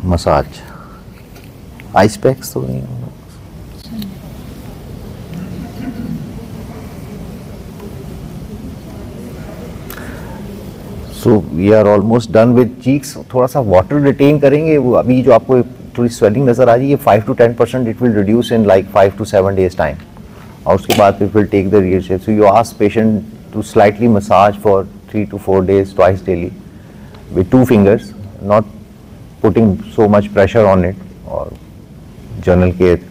A: Massage. Ice packs तो नहीं होगा। So we are almost done with cheeks. थोड़ा सा वाटर रिटेन करेंगे। वो अभी जो आपको थोड़ी स्वेलिंग नजर आ रही है 5 to 10% it will reduce in like 5 to 7 days time, और उसके बाद it will take the real shape. So you ask patient to slightly massage for 3 to 4 days twice daily with 2 fingers, not putting so much pressure on it or general care.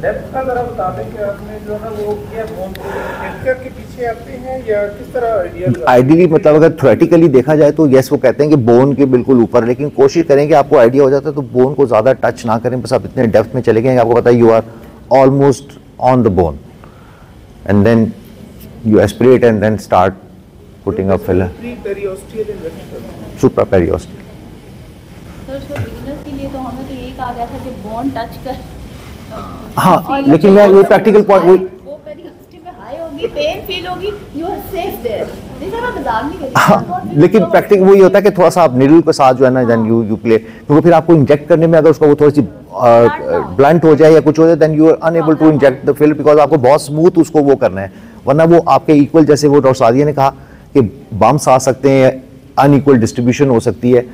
F: Depth का जरा बता दें कि आपने जो है वो क्या बोन हेल्थकेयर के पीछे आते हैं या किस तरह आइडिया?
A: आइडियली मतलब अगर थ्योरेटिकली देखा जाए तो यस, वो कहते हैं कि बोन के बिल्कुल ऊपर, लेकिन कोशिश करें कि आपको आइडिया हो जाता है तो बोन को ज़्यादा टच ना करें, बस आप इतने डेप्थ में चले गए आपको पता है you are almost on the bone, and then you aspirate and then start putting a filler.
F: Pre-periosteal injection.
A: Supraperiosteal.
E: तो उसको बिगिनर्स के लिए तो हमें तो यही कहा गया था कि बोन टच कर।
A: हाँ, लेकिन मैं ये प्रैक्टिकल पॉइंट
E: वो पेरियोस्टल में हाई होगी, पेन फील होगी, यू आर सेफ देयर। जैसे मैं मजाक नहीं कर रही।
A: हाँ, लेकिन प्रैक्टिकल वही होता है कि थोड़ा सा आप निडल के साथ जो है ना देन यू प्ले, क्योंकि फिर आपको इंजेक्ट करने में अगर उसका वो थोड़ी सी ब्लंट हो जाए या कुछ हो जाए then you are unable to inject the fill, because आपको बहुत स्मूथ उसको वो करना है, वरना वो आपके इक्वल, जैसे वो डॉक्टर सादिया ने कहा कि बम्प्स आ सकते हैं, अनइक्वल डिस्ट्रीब्यूशन हो सकती है,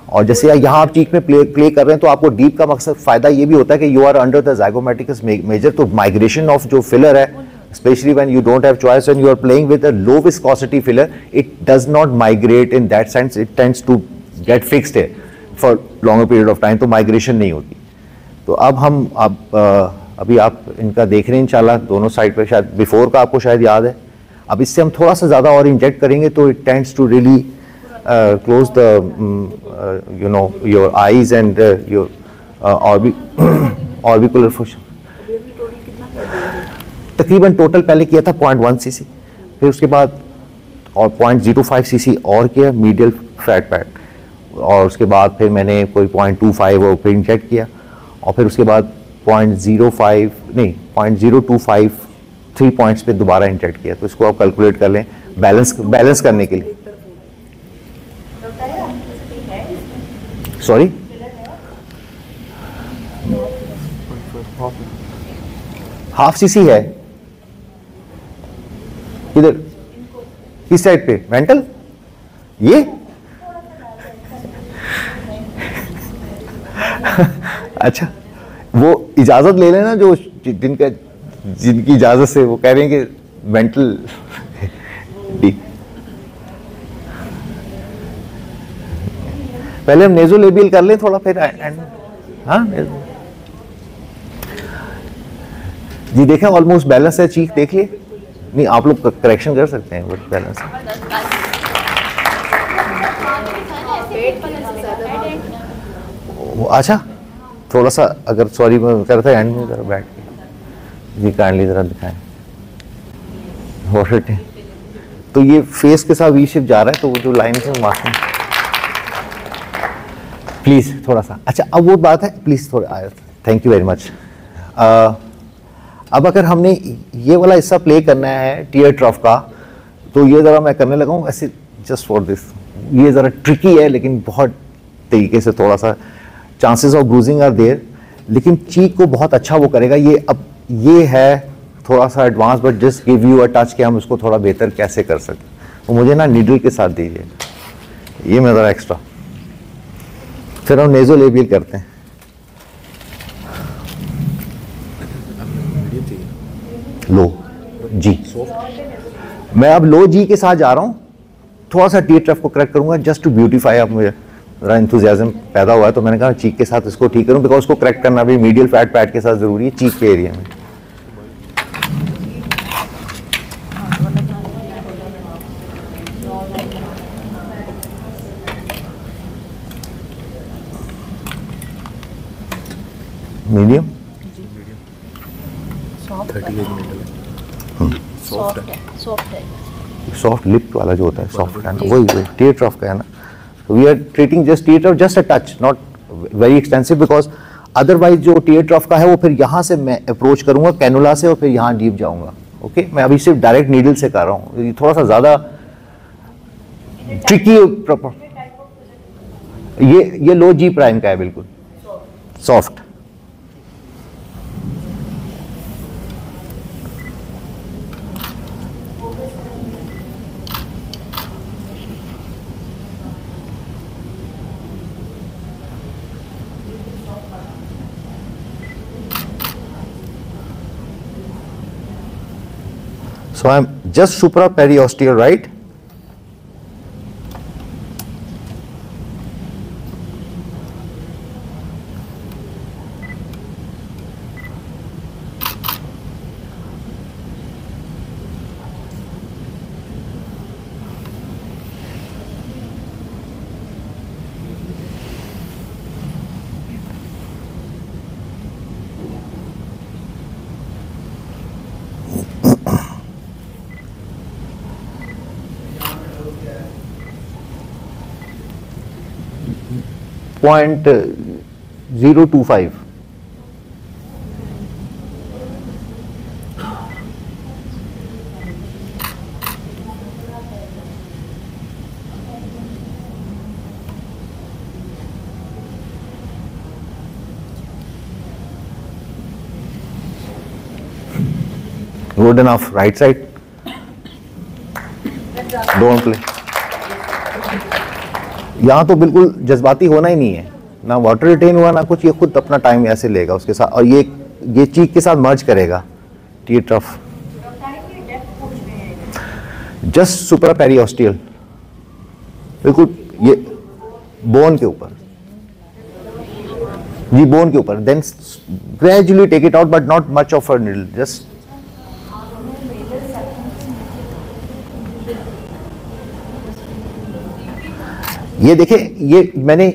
A: और जैसे यहाँ आप चीक में प्ले कर रहे हैं तो आपको डीप का मकसद फायदा ये भी होता है कि you are under the zygomaticus major, तो माइग्रेशन ऑफ जो फिलर है, especially when you don't have choice and you are playing with a low viscosity filler, it does not migrate in that sense, it tends to get fixed here for longer period of time, तो migration नहीं होती। तो अब हम अभी आप इनका देख रहे हैं इंशाल्लाह दोनों साइड पे, शायद बिफोर का आपको शायद याद है, अब इससे हम थोड़ा सा ज़्यादा और इंजेक्ट करेंगे तो it tends to really close the you know your eyes and your orbicular function। तकरीबन टोटल पहले किया था 0.1 cc, फिर उसके बाद और 0.05 cc और किया मीडियल फ्लैट पैड, और उसके बाद फिर मैंने कोई 0.25 और फिर इंजेक्ट किया, और फिर उसके बाद 0.05 नहीं 0.025 3 पॉइंट्स पे दोबारा इंजेक्ट किया। तो इसको आप कैलकुलेट कर लें बैलेंस करने के लिए। सॉरी, हाफ सीसी है किधर, किस साइड पे, वेंटल ये अच्छा, वो इजाजत ले लेना जो जिनकी इजाजत से वो कह रहे हैं कि मेंटल पहले हम नेजोलेबियल कर लें थोड़ा, फिर हाँ जी देखें ऑलमोस्ट बैलेंस है, चीख देख लिए नहीं, आप लोग करेक्शन कर सकते हैं, बट बैलेंस है। अच्छा थोड़ा सा अगर सॉरी मैं कर रहा था एंड में जरा बैठ के जी काइंडली जरा दिखाएं वॉशर। तो ये फेस के साथ वी शेप जा रहा है, तो वो जो लाइन है मार्किंग प्लीज थोड़ा सा। अच्छा अब वो बात है, प्लीज थोड़ा, थैंक यू वेरी मच। अब अगर हमने ये वाला हिस्सा प्ले करना है टीयर ट्रफ का, तो ये ज़रा मैं करने लगा हूँ ऐसे जस्ट फॉर दिस। ये ज़रा ट्रिकी है लेकिन बहुत तरीके से, थोड़ा सा chances of bruising are there, लेकिन चीक को बहुत अच्छा वो करेगा। ये अब ये है थोड़ा सा advance, but just give you a touch कि हम उसको थोड़ा बेहतर कैसे कर सकते। तो मुझे ना नीडल के साथ दीजिए, ये मैं ज़रा एक्स्ट्रा, फिर हम नेज़ोलेबियल करते हैं। लो जी, मैं अब लो जी के साथ जा रहा हूँ, थोड़ा सा टी ट्रफ को करेक्ट करूंगा जस्ट टू ब्यूटीफाई। अब मुझे ज़रा इंथुजियाज्म पैदा हुआ है तो मैंने कहा चीक के साथ इसको ठीक करूं, बिकॉज उसको करेक्ट करना भी मीडियल फैट पैड के साथ ज़रूरी है चीक के एरिया में। मीडियम
E: 38 है।
A: सॉफ्ट लिप वाला जो होता है सॉफ्ट है ना, वही टीयर ट्रफ का है ना। तो we are treating just tear trough, just a touch, not very extensive, because otherwise जो टीयर ट्रफ का है वो फिर यहाँ से मैं अप्रोच करूंगा कैनुला से और फिर यहाँ डीप जाऊंगा। ओके मैं अभी सिर्फ डायरेक्ट नीडल से कर रहा हूँ, थोड़ा सा ज़्यादा ट्रिकी। ये लो जी प्राइम का है, बिल्कुल soft. So I'm just supraperiosteal, right? .025. Good enough. Right side. Don't play. यहाँ तो बिल्कुल जज्बाती होना ही नहीं है, ना वाटर रिटेन हुआ ना कुछ, ये खुद अपना टाइम ऐसे लेगा उसके साथ, और ये चीक के साथ मर्ज करेगा। टी ट्रफ जस्ट सुपरापेरियोस्टियल, बिल्कुल ये बोन के ऊपर जी, बोन के ऊपर। Then gradually take it out, but not much of a needle, just ये देखें, ये मैंने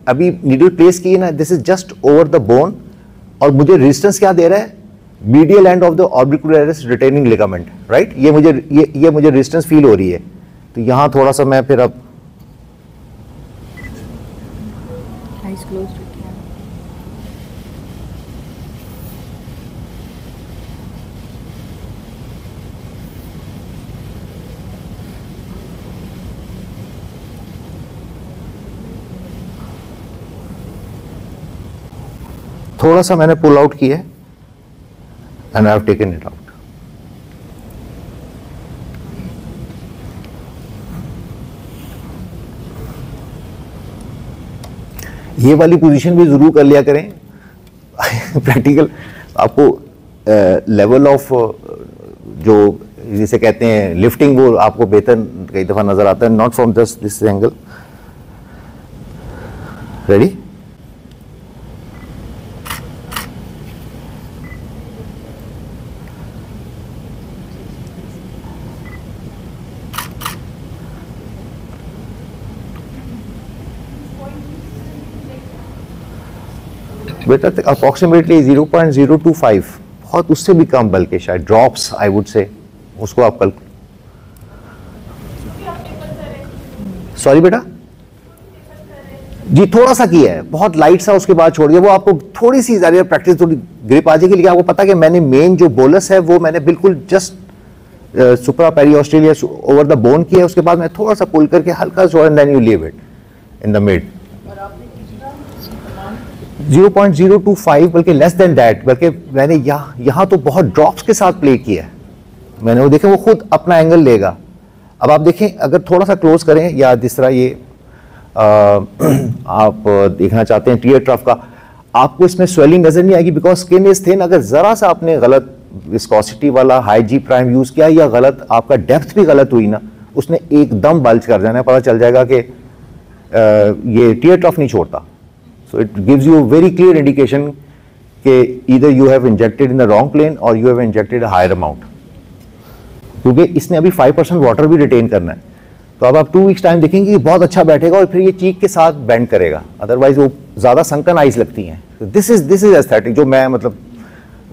A: अभी नीडल प्लेस की है ना, this is just over the bone, और मुझे रेजिस्टेंस क्या दे रहा है, medial end of the orbicularis retaining ligament, right. ये मुझे रेजिस्टेंस फील हो रही है, तो यहां थोड़ा सा मैं फिर अब थोड़ा सा मैंने पुल आउट किया and I have taken it out. ये वाली पोजीशन भी ज़रूर कर लिया करें प्रैक्टिकल आपको लेवल ऑफ जो जिसे कहते हैं लिफ्टिंग वो आपको बेहतर कई दफ़ा नज़र आता है, not from just this angle. Ready? बेटा अप्रॉक्सीमेटली 0.025, बहुत उससे भी कम बल्कि शायद ड्रॉप्स आई वुड से, उसको आप कल। सॉरी बेटा जी, थोड़ा सा किया है, बहुत लाइट सा, उसके बाद छोड़ दिया। वो आपको थोड़ी सी ज़्यादा प्रैक्टिस, थोड़ी ग्रिप आ जाएगी, लेकिन आपको पता है कि मैंने मेन जो बोलस है वो मैंने बिल्कुल just supraperiosteal over the bone किया है, उसके बाद मैं थोड़ा सा पुल करके हल्का सा, and then you leave it in the mid. 0.025 बल्कि लेस देन दैट, बल्कि मैंने यहाँ तो बहुत ड्रॉप्स के साथ प्ले किया है मैंने। वो देखें वो खुद अपना एंगल लेगा। अब आप देखें अगर थोड़ा सा क्लोज करें, या जिस तरह ये आप देखना चाहते हैं टीयर ट्रफ का, आपको इसमें स्वेलिंग नजर नहीं आएगी बिकॉज स्किन इज थिन। अगर जरा सा आपने गलत विस्कोसिटी वाला हाई जी प्राइम यूज किया या गलत आपका डेप्थ भी गलत हुई ना, उसने एकदम बल्ज कर जाना है, पता चल जाएगा कि ये टीयर ट्रफ नहीं छोड़ता। So it gives you a very clear indication कि either you have injected in the wrong plane or you have injected a higher amount, क्योंकि इसने अभी 5% वाटर भी रिटेन करना है। तो अब आप 2 वीक्स टाइम देखेंगे कि बहुत अच्छा बैठेगा और फिर ये चीक के साथ बेंड करेगा, अदरवाइज वो ज़्यादा संकन आइज लगती हैं। दिस इज एस्थेटिक जो मैं मतलब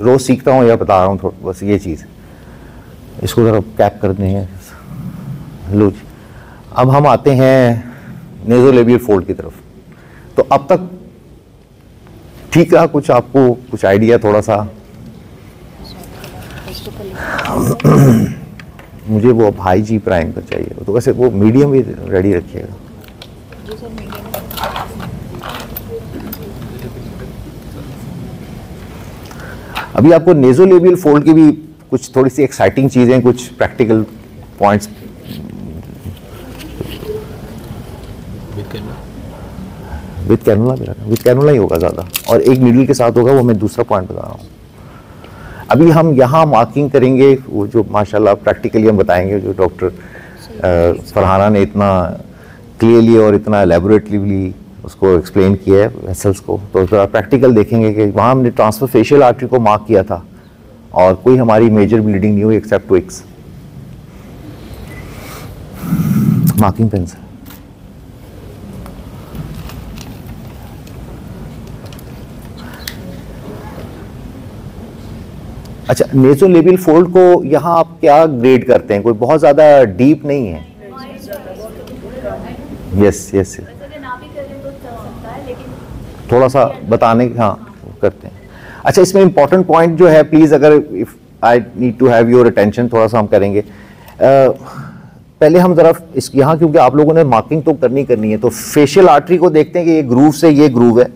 A: रोज सीखता हूँ या बता रहा हूँ थोड़ा, बस ये चीज़। इसको ज़रा कैप कर दें हैं। लो जी, अब हम आते हैं नेज़ोलेबियल फोल्ड की तरफ। तो अब तक ठीक है, कुछ आपको कुछ आइडिया थोड़ा सा मुझे वो अब हाई जी प्राइम का चाहिए, तो वैसे वो मीडियम भी रेडी रखिएगा। अभी आपको नेज़ोलेबियल फोल्ड की भी कुछ थोड़ी सी एक्साइटिंग चीजें, कुछ प्रैक्टिकल पॉइंट्स। विद कैनुला ही होगा ज़्यादा, और एक नीडल के साथ होगा, वो मैं दूसरा पॉइंट बता रहा हूँ। अभी हम यहाँ मार्किंग करेंगे, वो जो माशाल्लाह प्रैक्टिकली हम बताएंगे, जो डॉक्टर फरहाना ने इतना क्लियरली और इतना एलेबोरेटली उसको एक्सप्लेन किया है वेसल्स को। तो ज़रा प्रैक्टिकल देखेंगे कि वहाँ हमने ट्रांसफर फेशियल आर्टरी को मार्क किया था और कोई हमारी मेजर ब्लीडिंग नहीं हुई एक्सेप्ट ट्विक्स। मार्किंग पेंसिल, अच्छा नेज़ोलेबियल फोल्ड को यहाँ आप क्या ग्रेड करते हैं? कोई बहुत ज़्यादा डीप नहीं है। यस थोड़ा सा बताने, हाँ करते हैं। अच्छा इसमें इंपॉर्टेंट पॉइंट जो है, प्लीज़ अगर if I need to have your attention, थोड़ा सा हम करेंगे। पहले हम ज़रा इस यहाँ, क्योंकि आप लोगों ने मार्किंग तो करनी है, तो फेशियल आर्टरी को देखते हैं कि ये ग्रूव से ये ग्रूव है।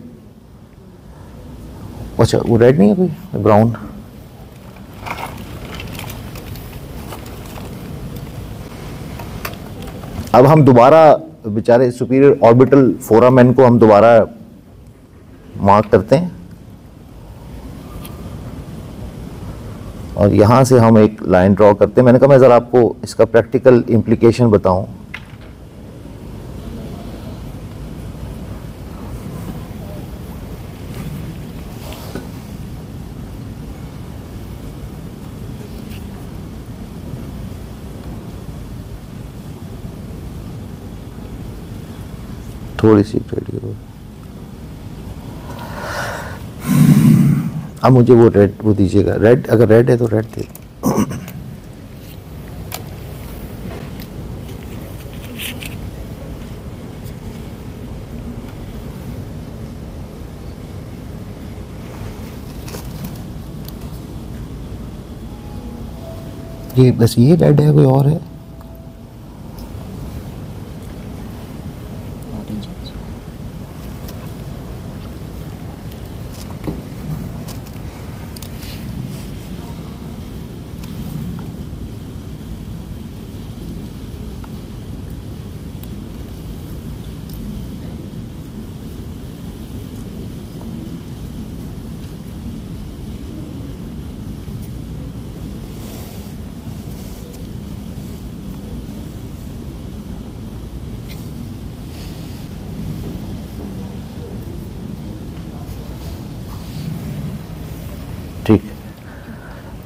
A: अच्छा वो रेड नहीं है, कोई ब्राउन। अब हम दोबारा बेचारे सुपीरियर ऑर्बिटल फोरामेन को हम दोबारा मार्क करते हैं, और यहां से हम एक लाइन ड्रॉ करते हैं। मैंने कहा मैं ज़रा आपको इसका प्रैक्टिकल इम्प्लीकेशन बताऊं। थोड़ी सी रेड, अब मुझे वो रेड वो दीजिएगा, रेड अगर रेड है तो रेड दे। ये बस ये रेड है, कोई और है?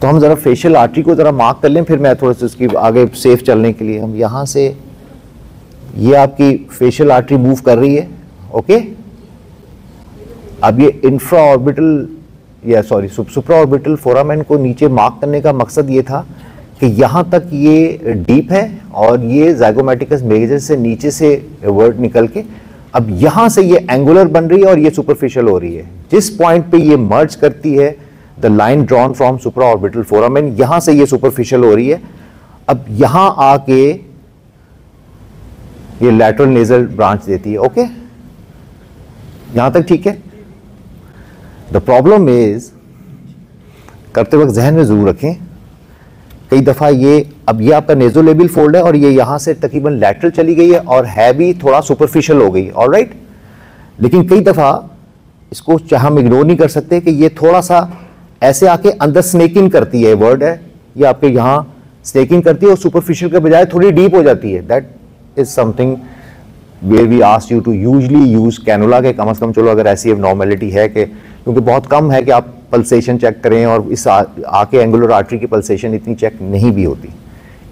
A: तो हम ज़रा फेशियल आर्टरी को ज़रा मार्क कर लें, फिर मैं थोड़ा सा उसकी आगे सेफ चलने के लिए हम यहाँ से, ये आपकी फेशियल आर्टरी मूव कर रही है, ओके। अब ये इंफ्रा ऑर्बिटल या सॉरी सुप्रा ऑर्बिटल फोरामेन को नीचे मार्क करने का मकसद ये था कि यहाँ तक ये डीप है और ये ज़ाइगोमेटिकस मेजर से नीचे से वर्ड निकल के अब यहाँ से ये एंगुलर बन रही है और ये सुपरफिशियल हो रही है। जिस पॉइंट पे ये मर्ज करती है the line drawn from supra orbital foramen, यहाँ से ये सुपरफिशियल हो रही है। अब यहाँ आके ये लैटरल नेजल ब्रांच देती है, ओके। यहाँ तक ठीक है। द प्रॉब्लम इज, करते वक्त जहन में जरूर रखें, कई दफ़ा ये अब ये आपका नेज़ोलेबियल फोल्ड है और ये यहाँ से तकरीबन लैटरल चली गई है और है भी थोड़ा सुपरफिशियल हो गई, ऑलराइट। लेकिन कई दफ़ा इसको हम इग्नोर नहीं कर सकते कि ये थोड़ा सा ऐसे आके अंदर स्नेकिंग करती है, वर्ड है ये आपके यहाँ स्नेकिंग करती है और सुपरफिशियल के बजाय थोड़ी डीप हो जाती है। That is something where we ask you to usually use cannula के, कम से कम चलो अगर ऐसी एबनॉर्मेलिटी है कि, क्योंकि बहुत कम है कि आप पल्सेशन चेक करें और इस आके एंगुलर आर्टरी की पल्सेशन इतनी चेक नहीं भी होती।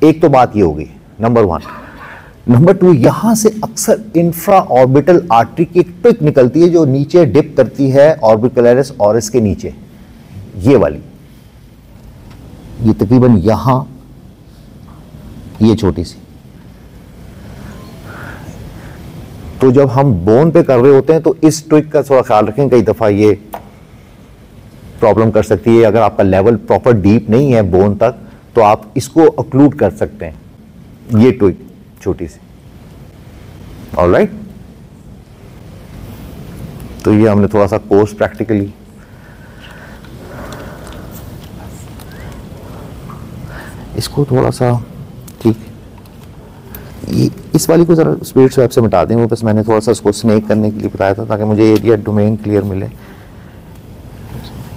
A: एक तो बात ये होगी नंबर 1। नंबर 2, यहां से अक्सर इंफ्रा ऑर्बिटल आर्टरी की एक ट्विक निकलती है जो नीचे डिप करती है ऑर्बिकुलरिस ऑरिस के नीचे, ये वाली, ये तकरीबन यहां, ये छोटी सी। तो जब हम बोन पे कर रहे होते हैं तो इस ट्विक का थोड़ा ख्याल रखें, कई दफा ये प्रॉब्लम कर सकती है। अगर आपका लेवल प्रॉपर डीप नहीं है बोन तक तो आप इसको ऑक्लूड कर सकते हैं, ये ट्विक छोटी सी, ऑलराइट। तो ये हमने थोड़ा सा कोर्स प्रैक्टिकली, इसको थोड़ा सा ठीक, ये इस वाली को जरा स्पीड स्वैप से मिटा दें, वो बस मैंने थोड़ा सा उसको स्नेक करने के लिए बताया था ताकि मुझे एरिया डोमेन क्लियर मिले।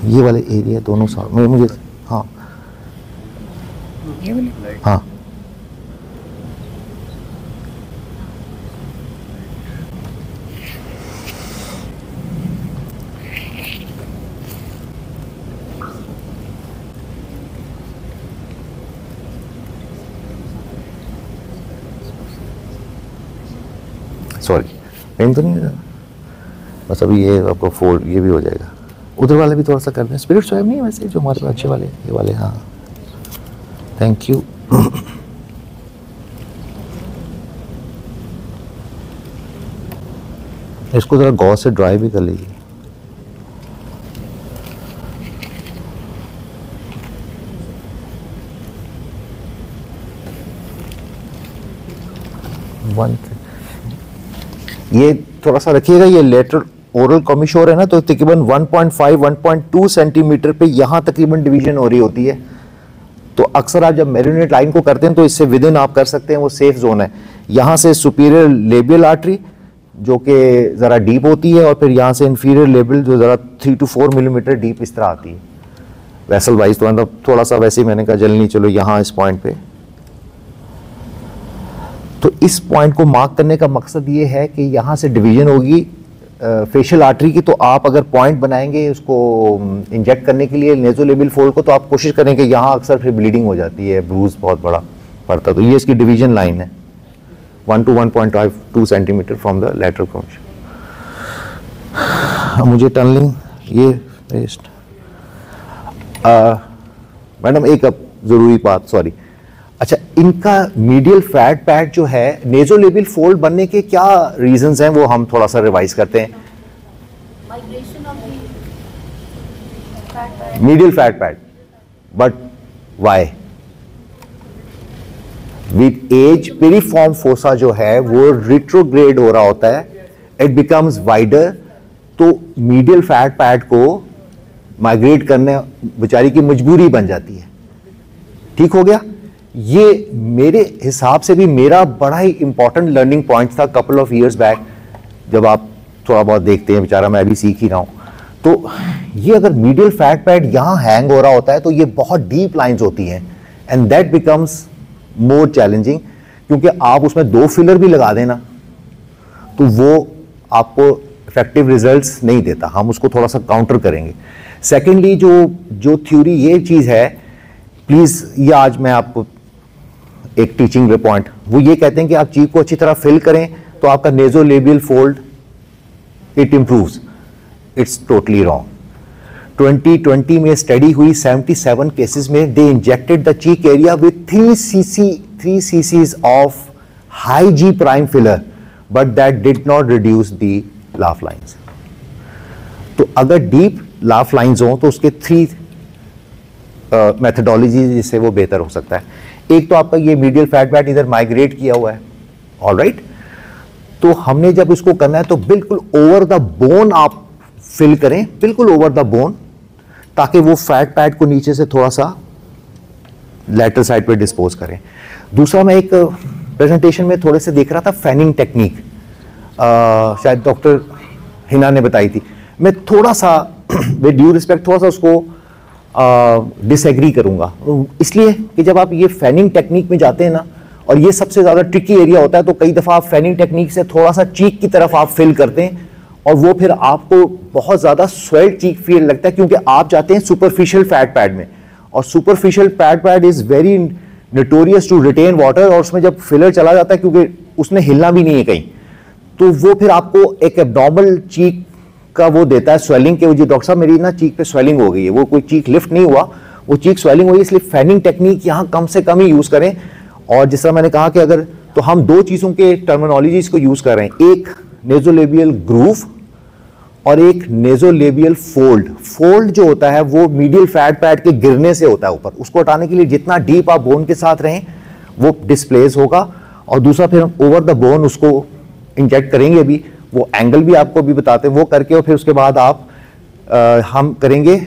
A: ये वाले एरिया दोनों साथ में मुझे, हाँ हाँ सॉरी पेन तो नहीं है बस, अभी ये आपको फोल्ड ये भी हो जाएगा। उधर वाले भी थोड़ा सा कर दें, स्पिरिट स्वैप नहीं है वैसे जो हमारे पास अच्छे वाले, ये वाले, हाँ थैंक यू। इसको ज़रा गौर से ड्राई भी कर लीजिए। ये थोड़ा सा रखिएगा, ये लेटरल ओरल कॉमिशोर है ना, तो तकरीबन 1.5-1.2 सेंटीमीटर पे यहाँ तकरीबन डिवीजन हो रही होती है। तो अक्सर आप जब मेरिनेट लाइन को करते हैं तो इससे विद इन आप कर सकते हैं, वो सेफ जोन है। यहाँ से सुपीरियर लेबियल आर्टरी जो कि ज़रा डीप होती है और फिर यहाँ से इन्फीरियर लेबियल जो ज़रा 3 to 4 मिलीमीटर डीप इस तरह आती है वेसल वाइज। तो मतलब थोड़ा सा वैसे ही मैंने कहा जल्दी चलो यहाँ इस पॉइंट पे। तो इस पॉइंट को मार्क करने का मकसद ये है कि यहाँ से डिवीजन होगी फेशियल आर्टरी की, तो आप अगर पॉइंट बनाएंगे उसको इंजेक्ट करने के लिए नेज़ोलेबियल फोल्ड को, तो आप कोशिश करें कि यहाँ अक्सर फिर ब्लीडिंग हो जाती है, ब्रूज बहुत बड़ा पड़ता। तो ये इसकी डिवीजन लाइन है 1 to 1.2 centimetre from the lateral commissure. मुझे टनलिंग ये रेस्ट, मैडम एक अब ज़रूरी बात, सॉरी, अच्छा इनका मीडियल फ्लैट पैड जो है नेज़ोलेबियल फोल्ड बनने के क्या रीजंस हैं वो हम थोड़ा सा रिवाइज करते हैं।
E: Migration of the
A: medial fat pad, but why? With age piriform fossa जो है वो रिट्रोग्रेड हो रहा होता है, इट बिकम्स वाइडर, तो मीडियल फ्लैट पैड को माइग्रेट करने बेचारी की मजबूरी बन जाती है। ठीक हो गया। ये मेरे हिसाब से भी मेरा बड़ा ही इंपॉर्टेंट लर्निंग पॉइंट था कपल ऑफ ईयर्स बैक, जब आप थोड़ा बहुत देखते हैं, बेचारा मैं अभी सीख ही रहा हूं। तो ये अगर मीडियल फ्लैट पैड यहां हैंग हो रहा होता है तो ये बहुत डीप लाइंस होती हैं and that becomes more challenging, क्योंकि आप उसमें 2 फिलर भी लगा देना तो वो आपको इफेक्टिव रिजल्ट्स नहीं देता। हम उसको थोड़ा सा काउंटर करेंगे। सेकेंडली जो थ्योरी ये चीज़ है प्लीज़ ये आज मैं आपको एक टीचिंग पॉइंट, वो ये कहते हैं कि आप चीक को अच्छी तरह फिल करें तो आपका nasolabial fold it improves. It's totally wrong. 2020 में स्टडी हुई 77 केसेस में, they injected the cheek area with 3 cc's of high G prime filler but that did not reduce the laugh lines. तो अगर डीप लाफ लाइंस हो तो उसके 3 मेथडोलॉजी जिससे वो बेहतर हो सकता है। एक तो आपका ये मीडियल फैट पैड इधर माइग्रेट किया हुआ है, ऑलराइट। तो हमने जब इसको करना है तो बिल्कुल ओवर द बोन आप फिल करें, बिल्कुल ओवर द बोन, ताकि वो फैट पैड को नीचे से थोड़ा सा लेटरल साइड पे डिस्पोज करें। दूसरा, मैं एक प्रेजेंटेशन में थोड़े से देख रहा था फैनिंग टेक्निक, शायद डॉक्टर हिना ने बताई थी। मैं थोड़ा सा विद ड्यू रिस्पेक्ट थोड़ा सा उसको डिसएग्री करूंगा, इसलिए कि जब आप ये फैनिंग टेक्निक में जाते हैं ना, और ये सबसे ज़्यादा ट्रिकी एरिया होता है, तो कई दफ़ा आप फैनिंग टेक्निक से थोड़ा सा चीक की तरफ आप फिल करते हैं और वो फिर आपको बहुत ज़्यादा स्वेल्ड चीक फील लगता है, क्योंकि आप जाते हैं सुपरफिशियल फैट पैड में, और superficial fat pad is very notorious to retain water, और उसमें जब फिलर चला जाता है, क्योंकि उसने हिलना भी नहीं है कहीं, तो वो फिर आपको एक एब्नॉर्मल चीक का वो देता है स्वेलिंग के। जी डॉक्टर साहब मेरी ना चीक पे स्वेलिंग हो गई है, वो कोई चीक लिफ्ट नहीं हुआ, वो चीक स्वेलिंग हुई, इसलिए फैनिंग टेक्निक यहाँ कम से कम ही यूज़ करें। और जिस तरह मैंने कहा कि अगर, तो हम 2 चीज़ों के टर्मिनोलॉजीज को यूज़ कर रहे हैं, एक नेजोलेबियल ग्रूव और एक नेजोलेबियल फोल्ड। फोल्ड जो होता है वो मीडियल फैट पैड के गिरने से होता है ऊपर, उसको हटाने के लिए जितना डीप आप बोन के साथ रहें वो डिस्प्लेस होगा। और दूसरा, फिर हम ओवर द बोन उसको इंजेक्ट करेंगे, अभी वो एंगल भी आपको भी बताते हैं, वो करके, और फिर उसके बाद आप हम करेंगे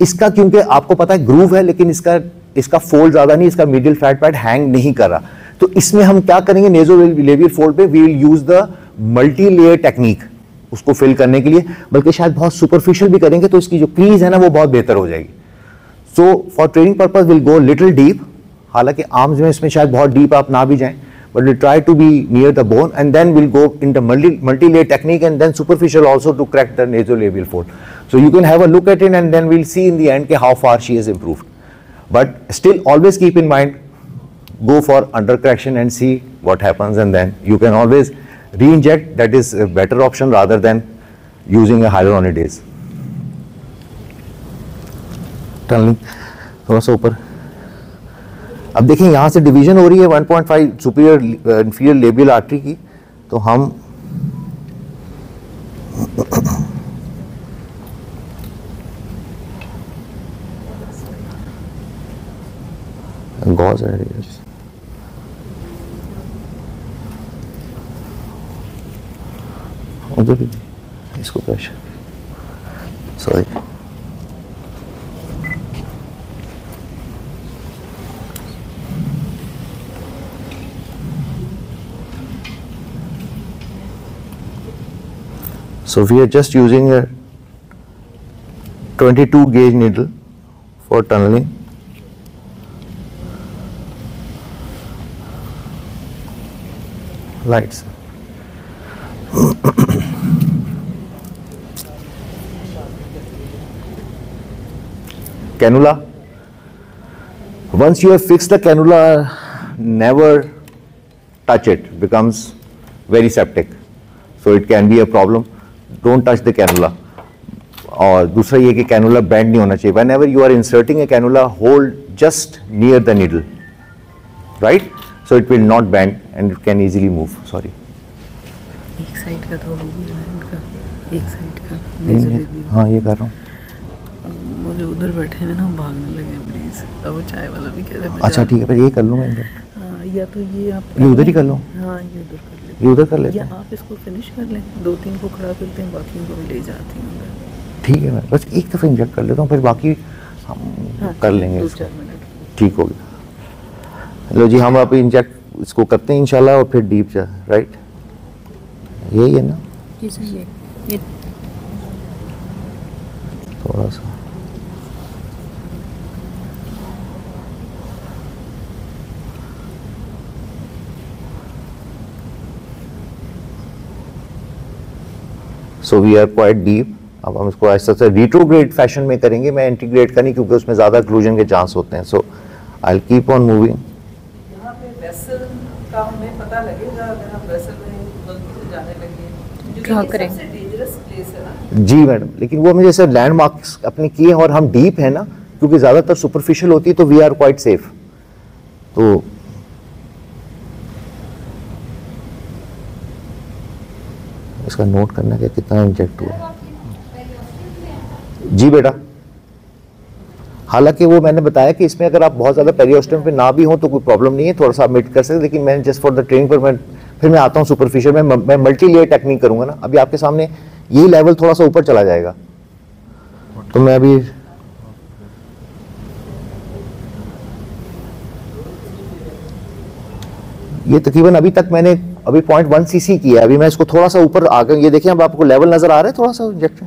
A: इसका, क्योंकि आपको पता है ग्रूव है, लेकिन इसका फोल्ड ज़्यादा नहीं, इसका मीडियल फैट पैड हैंग नहीं कर रहा, तो इसमें हम क्या करेंगे, नेजोलेबियल फोल्ड पे we will use the multi layer technique उसको फिल करने के लिए, बल्कि शायद बहुत सुपरफिशियल भी करेंगे तो इसकी जो क्रीज है ना वो बहुत बेहतर हो जाएगी। So for training purpose will go little deep, हालांकि आर्म्स में इसमें शायद बहुत डीप आप ना भी जाएं, but we'll try to be near the bone, and then we'll go into multi-layer technique, and then superficial also to crack the nasolabial fold. So you can have a look at it, and then we'll see in the end how far she has improved. But still, always keep in mind, go for under correction and see what happens, and then you can always re-inject. That is a better option rather than using a hyaluronidase. Tunneling, थोड़ा सा ऊपर। अब देखें यहाँ से डिवीजन हो रही है 1.5 सुपीरियर इंफीरियर लेबियल आर्टरी की, तो हम गॉज उधर भी इसको pressure, sorry, so we are just using a 22 gauge needle for tunneling. Lights. Cannula. Once you have fixed the cannula, never touch it, becomes very septic, so it can be a problem. Don't touch the cannula. और दूसरा ये कि कैनुला बेंड नहीं होना चाहिए. Whenever you are inserting a cannula, hold just near the needle, right? So it will not bend and it can easily move. Sorry.
B: एक साइड का तो हो गया इनका, एक साइड का।
A: हाँ ये कर रहा हूँ।
B: मुझे उधर बैठे हैं ना, भागने लगे प्लीज। अब वो चाय वाला भी कह रहा है।
A: अच्छा ठीक है, फिर ये कर लूँगा इनका।
B: हाँ, या तो ये आप
A: ये उधर ही कर लो।
B: हाँ ये उधर कर ले,
A: ये उधर कर लेते
B: या
A: हैं।
B: आप इसको फिनिश कर लें, 2-3 को खड़ा करते हैं, बाकी को भी ले जाती हूँ।
A: ठीक है, मैं बस एक दफ़ा इंजेक्ट कर लेता हूँ, फिर बाकी हम कर लेंगे।
B: 2-4 मिनट
A: ठीक हो गया। लो जी, हम आप इंजेक्ट इसको करते हैं इंशाल्लाह, और फिर डीप जा, राइट? यही है ना?
B: जी सर, ये
A: थोड़ा सा so we are quite deep. अब हम इसको ऐसा से रिट्रोग्रेड फैशन में करेंगे, मैं इंटीग्रेट का नहीं, क्योंकि उसमें ज़्यादा क्लूजन के चांस होते हैं। सो I'll keep on moving.
B: यहाँ पे वेसल का हमें पता लगेगा अगर हम वेसल में गलती से जाने लगे,
G: क्या
B: जो
G: करें?
B: सबसे डेंजरस प्लेस है ना।
A: जी मैडम, लेकिन वो हमें जैसे लैंडमार्क्स अपने किए हैं और हम डीप है ना, क्योंकि ज़्यादातर सुपरफिशियल होती है तो वी आर क्वाइट सेफ। तो इसका नोट करना है कि कितना इंजेक्ट हुआ। जी बेटा, हालांकि वो मैंने बताया कि इसमें अगर आप बहुत ज़्यादा पेरियोस्टम पे ना भी हो तो कोई प्रॉब्लम नहीं है, थोड़ा सा आप मिट कर सकते, लेकिन मैं जस्ट फॉर द ट्रेनिंग पर फिर मैं आता हूँ सुपरफिशियल में, मैं मल्टी लेयर टेक्निक करूँगा ना। अभी आपके सामने यही लेवल थोड़ा सा ऊपर चला जाएगा, तो मैं अभी ये तकरीबन अभी तक मैंने अभी 0.1 सीसी किया है, अभी मैं इसको थोड़ा सा ऊपर आ गया। ये देखिए अब आपको लेवल नजर आ रहा है थोड़ा सा इंजेक्शन,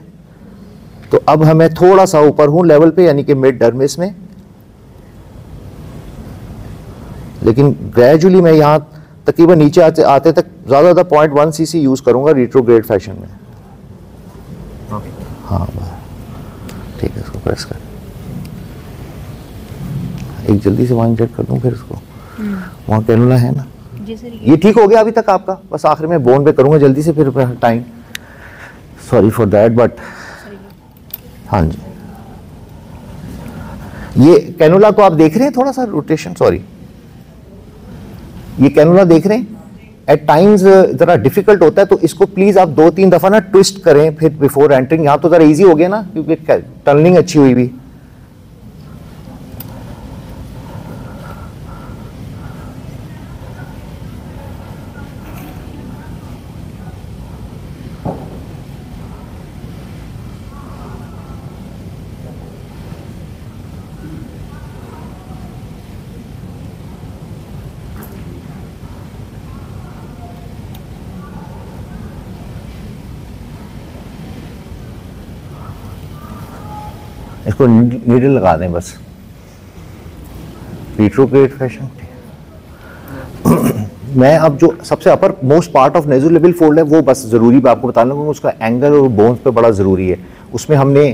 A: तो अब हमें थोड़ा सा ऊपर हूं लेवल पे, यानी कि मिड डर्मिस में, लेकिन ग्रेजुअली मैं यहाँ तकरीबन नीचे आते तक ज़्यादा 0.1 सीसी यूज़ करूँगा रिट्रोग्रेड फैशन में। हाँ ठीक है, इसको प्रेस कर, एक जल्दी से वहाँ इंजेक्ट कर दूँ, फिर इसको वहाँ कैनुला है ना।
G: जी सर,
A: ये ठीक हो गया अभी तक आपका, बस आखिर में बोन पे करूँगा जल्दी से, फिर time, sorry for that, but हाँ जी। ये कैनुला को आप देख रहे हैं, थोड़ा सा रोटेशन, सॉरी, ये कैनुला देख रहे हैं, एट टाइम्स जरा डिफिकल्ट होता है, तो इसको प्लीज आप 2-3 दफा ना ट्विस्ट करें फिर बिफोर एंटरिंग। यहाँ तो जरा इजी हो गया ना, क्योंकि टनलिंग अच्छी हुई भी। इसको नीडल लगा दें बस, रिट्रोग्रेड फैशन। मैं अब जो सबसे upper most part of nasolabial fold है वो बस ज़रूरी मैं आपको बता लूँगा, उसका एंगल और बोन्स पे बड़ा ज़रूरी है। उसमें हमने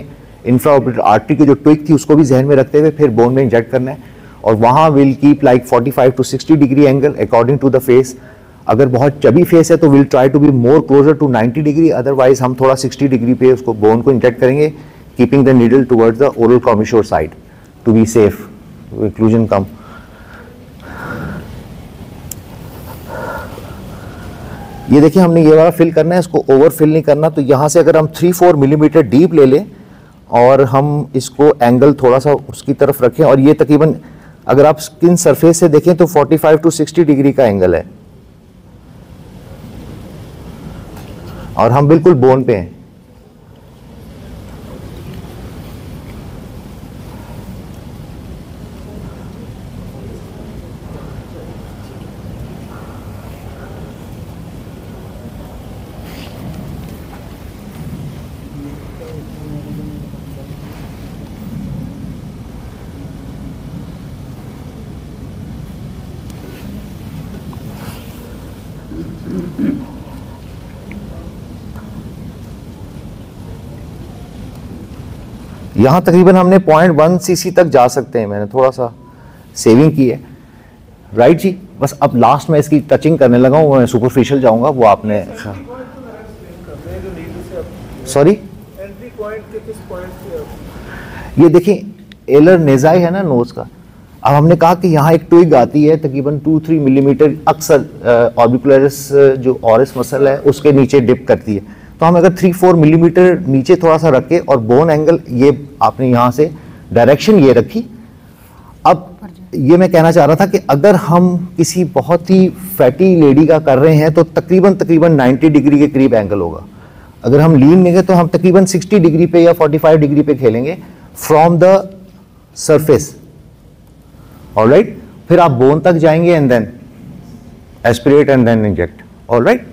A: इंफ्राऑर्बिटल आर्टरी की जो ट्विक थी उसको भी जहन में रखते हुए फिर बोन में इंजेक्ट करना है, और वहाँ will keep like 45 to 60 degree angle according to the face. अगर बहुत चबी फेस है तो will try to be more closer to 90 degree, otherwise हम थोड़ा 60 डिग्री पे उसको बोन को इंजेक्ट करेंगे, keeping the needle towards the oral commissure side to be safe, occlusion come. ये देखिए हमने ये वाला फिल करना है, इसको ओवर फिल नहीं करना। तो यहाँ से अगर हम 3-4 मिलीमीटर डीप ले लें और हम इसको एंगल थोड़ा सा उसकी तरफ रखें, और ये तकरीबन अगर आप स्किन सरफेस से देखें तो 45 to 60 डिग्री का एंगल है, और हम बिल्कुल बोन पे हैं। यहाँ तकरीबन हमने 0.1 सीसी तक जा सकते हैं, मैंने थोड़ा सा सेविंग की है, राइट जी। बस अब लास्ट में इसकी टचिंग करने लगा हूँ, मैं सुपरफिशियल जाऊँगा, वो आपने सॉरी
F: एंट्री पॉइंट के किस पॉइंट से?
A: ये देखिए एलर नेजाई है ना नोज का। अब हमने कहा कि यहाँ एक ट्विग आती है तकरीबन 2-3 मिलीमीटर, अक्सर ऑर्बिकुलरिस जो ऑरिस मसल है उसके नीचे डिप करती है। तो हम अगर 3-4 मिलीमीटर नीचे थोड़ा सा रखे और बोन एंगल ये आपने यहाँ से डायरेक्शन ये रखी। अब ये मैं कहना चाह रहा था कि अगर हम किसी बहुत ही फैटी लेडी का कर रहे हैं तो तकरीबन 90 डिग्री के करीब एंगल होगा। अगर हम लीन लेंगे तो हम तकरीबन 60 डिग्री पे या 45 डिग्री पे खेलेंगे फ्रॉम द सरफेस, ऑलराइट। फिर आप बोन तक जाएंगे and then aspirate and then inject, alright.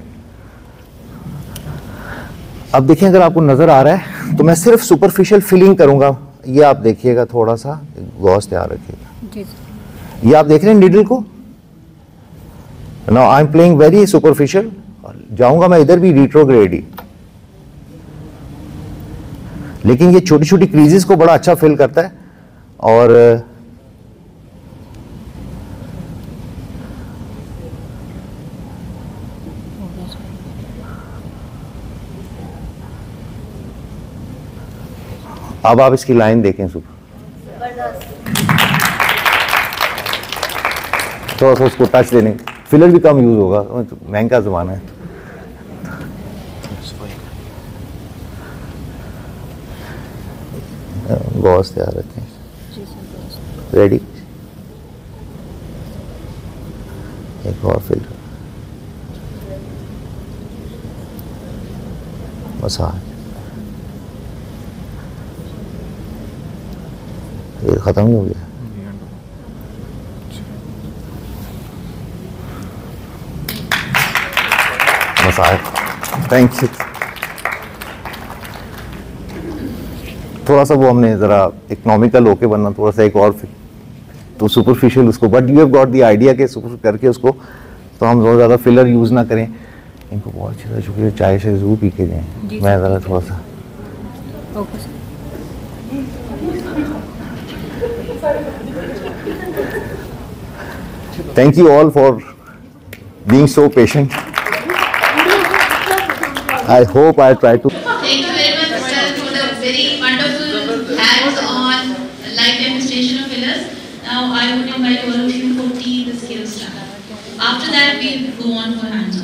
A: अब देखिए अगर आपको नजर आ रहा है तो मैं सिर्फ सुपरफिशियल फिलिंग करूंगा। ये आप देखिएगा, थोड़ा सा गौर तैयार रखिएगा। ये आप देख रहे हैं नीडल को, now I am playing very superficial, जाऊंगा मैं इधर भी रिट्रोग्रेड ही, लेकिन ये छोटी छोटी क्रीजेस को बड़ा अच्छा फिल करता है। और अब आप इसकी लाइन देखें सुपर, थोड़ा सा उसको टच देने, फिलर भी कम यूज होगा, महंगा ज़माना है। गॉस तैयार रखें, रेडी, एक और फिलर, मसाज, ये ख़त्म ही हो गया। Massage, thank you. थोड़ा सा वो हमने ज़रा इकोनॉमिकल होके बनना, थोड़ा सा एक और तो सुपरफिशियल उसको, but you have got the idea के सुपर करके उसको, तो हम बहुत ज़्यादा फिलर यूज़ ना करें। इनको बहुत अच्छी तरह शुक्रिया, चाय से ज़रूर पी के जाएँ, मैं ज़रा थोड़ा सा Thank you all for being so patient. I hope I try to.
G: Thank you very much, sir, for the very wonderful hands-on live demonstration of fillers. Now I would invite all of you for tea the scale start. After that, we go on for hands-on.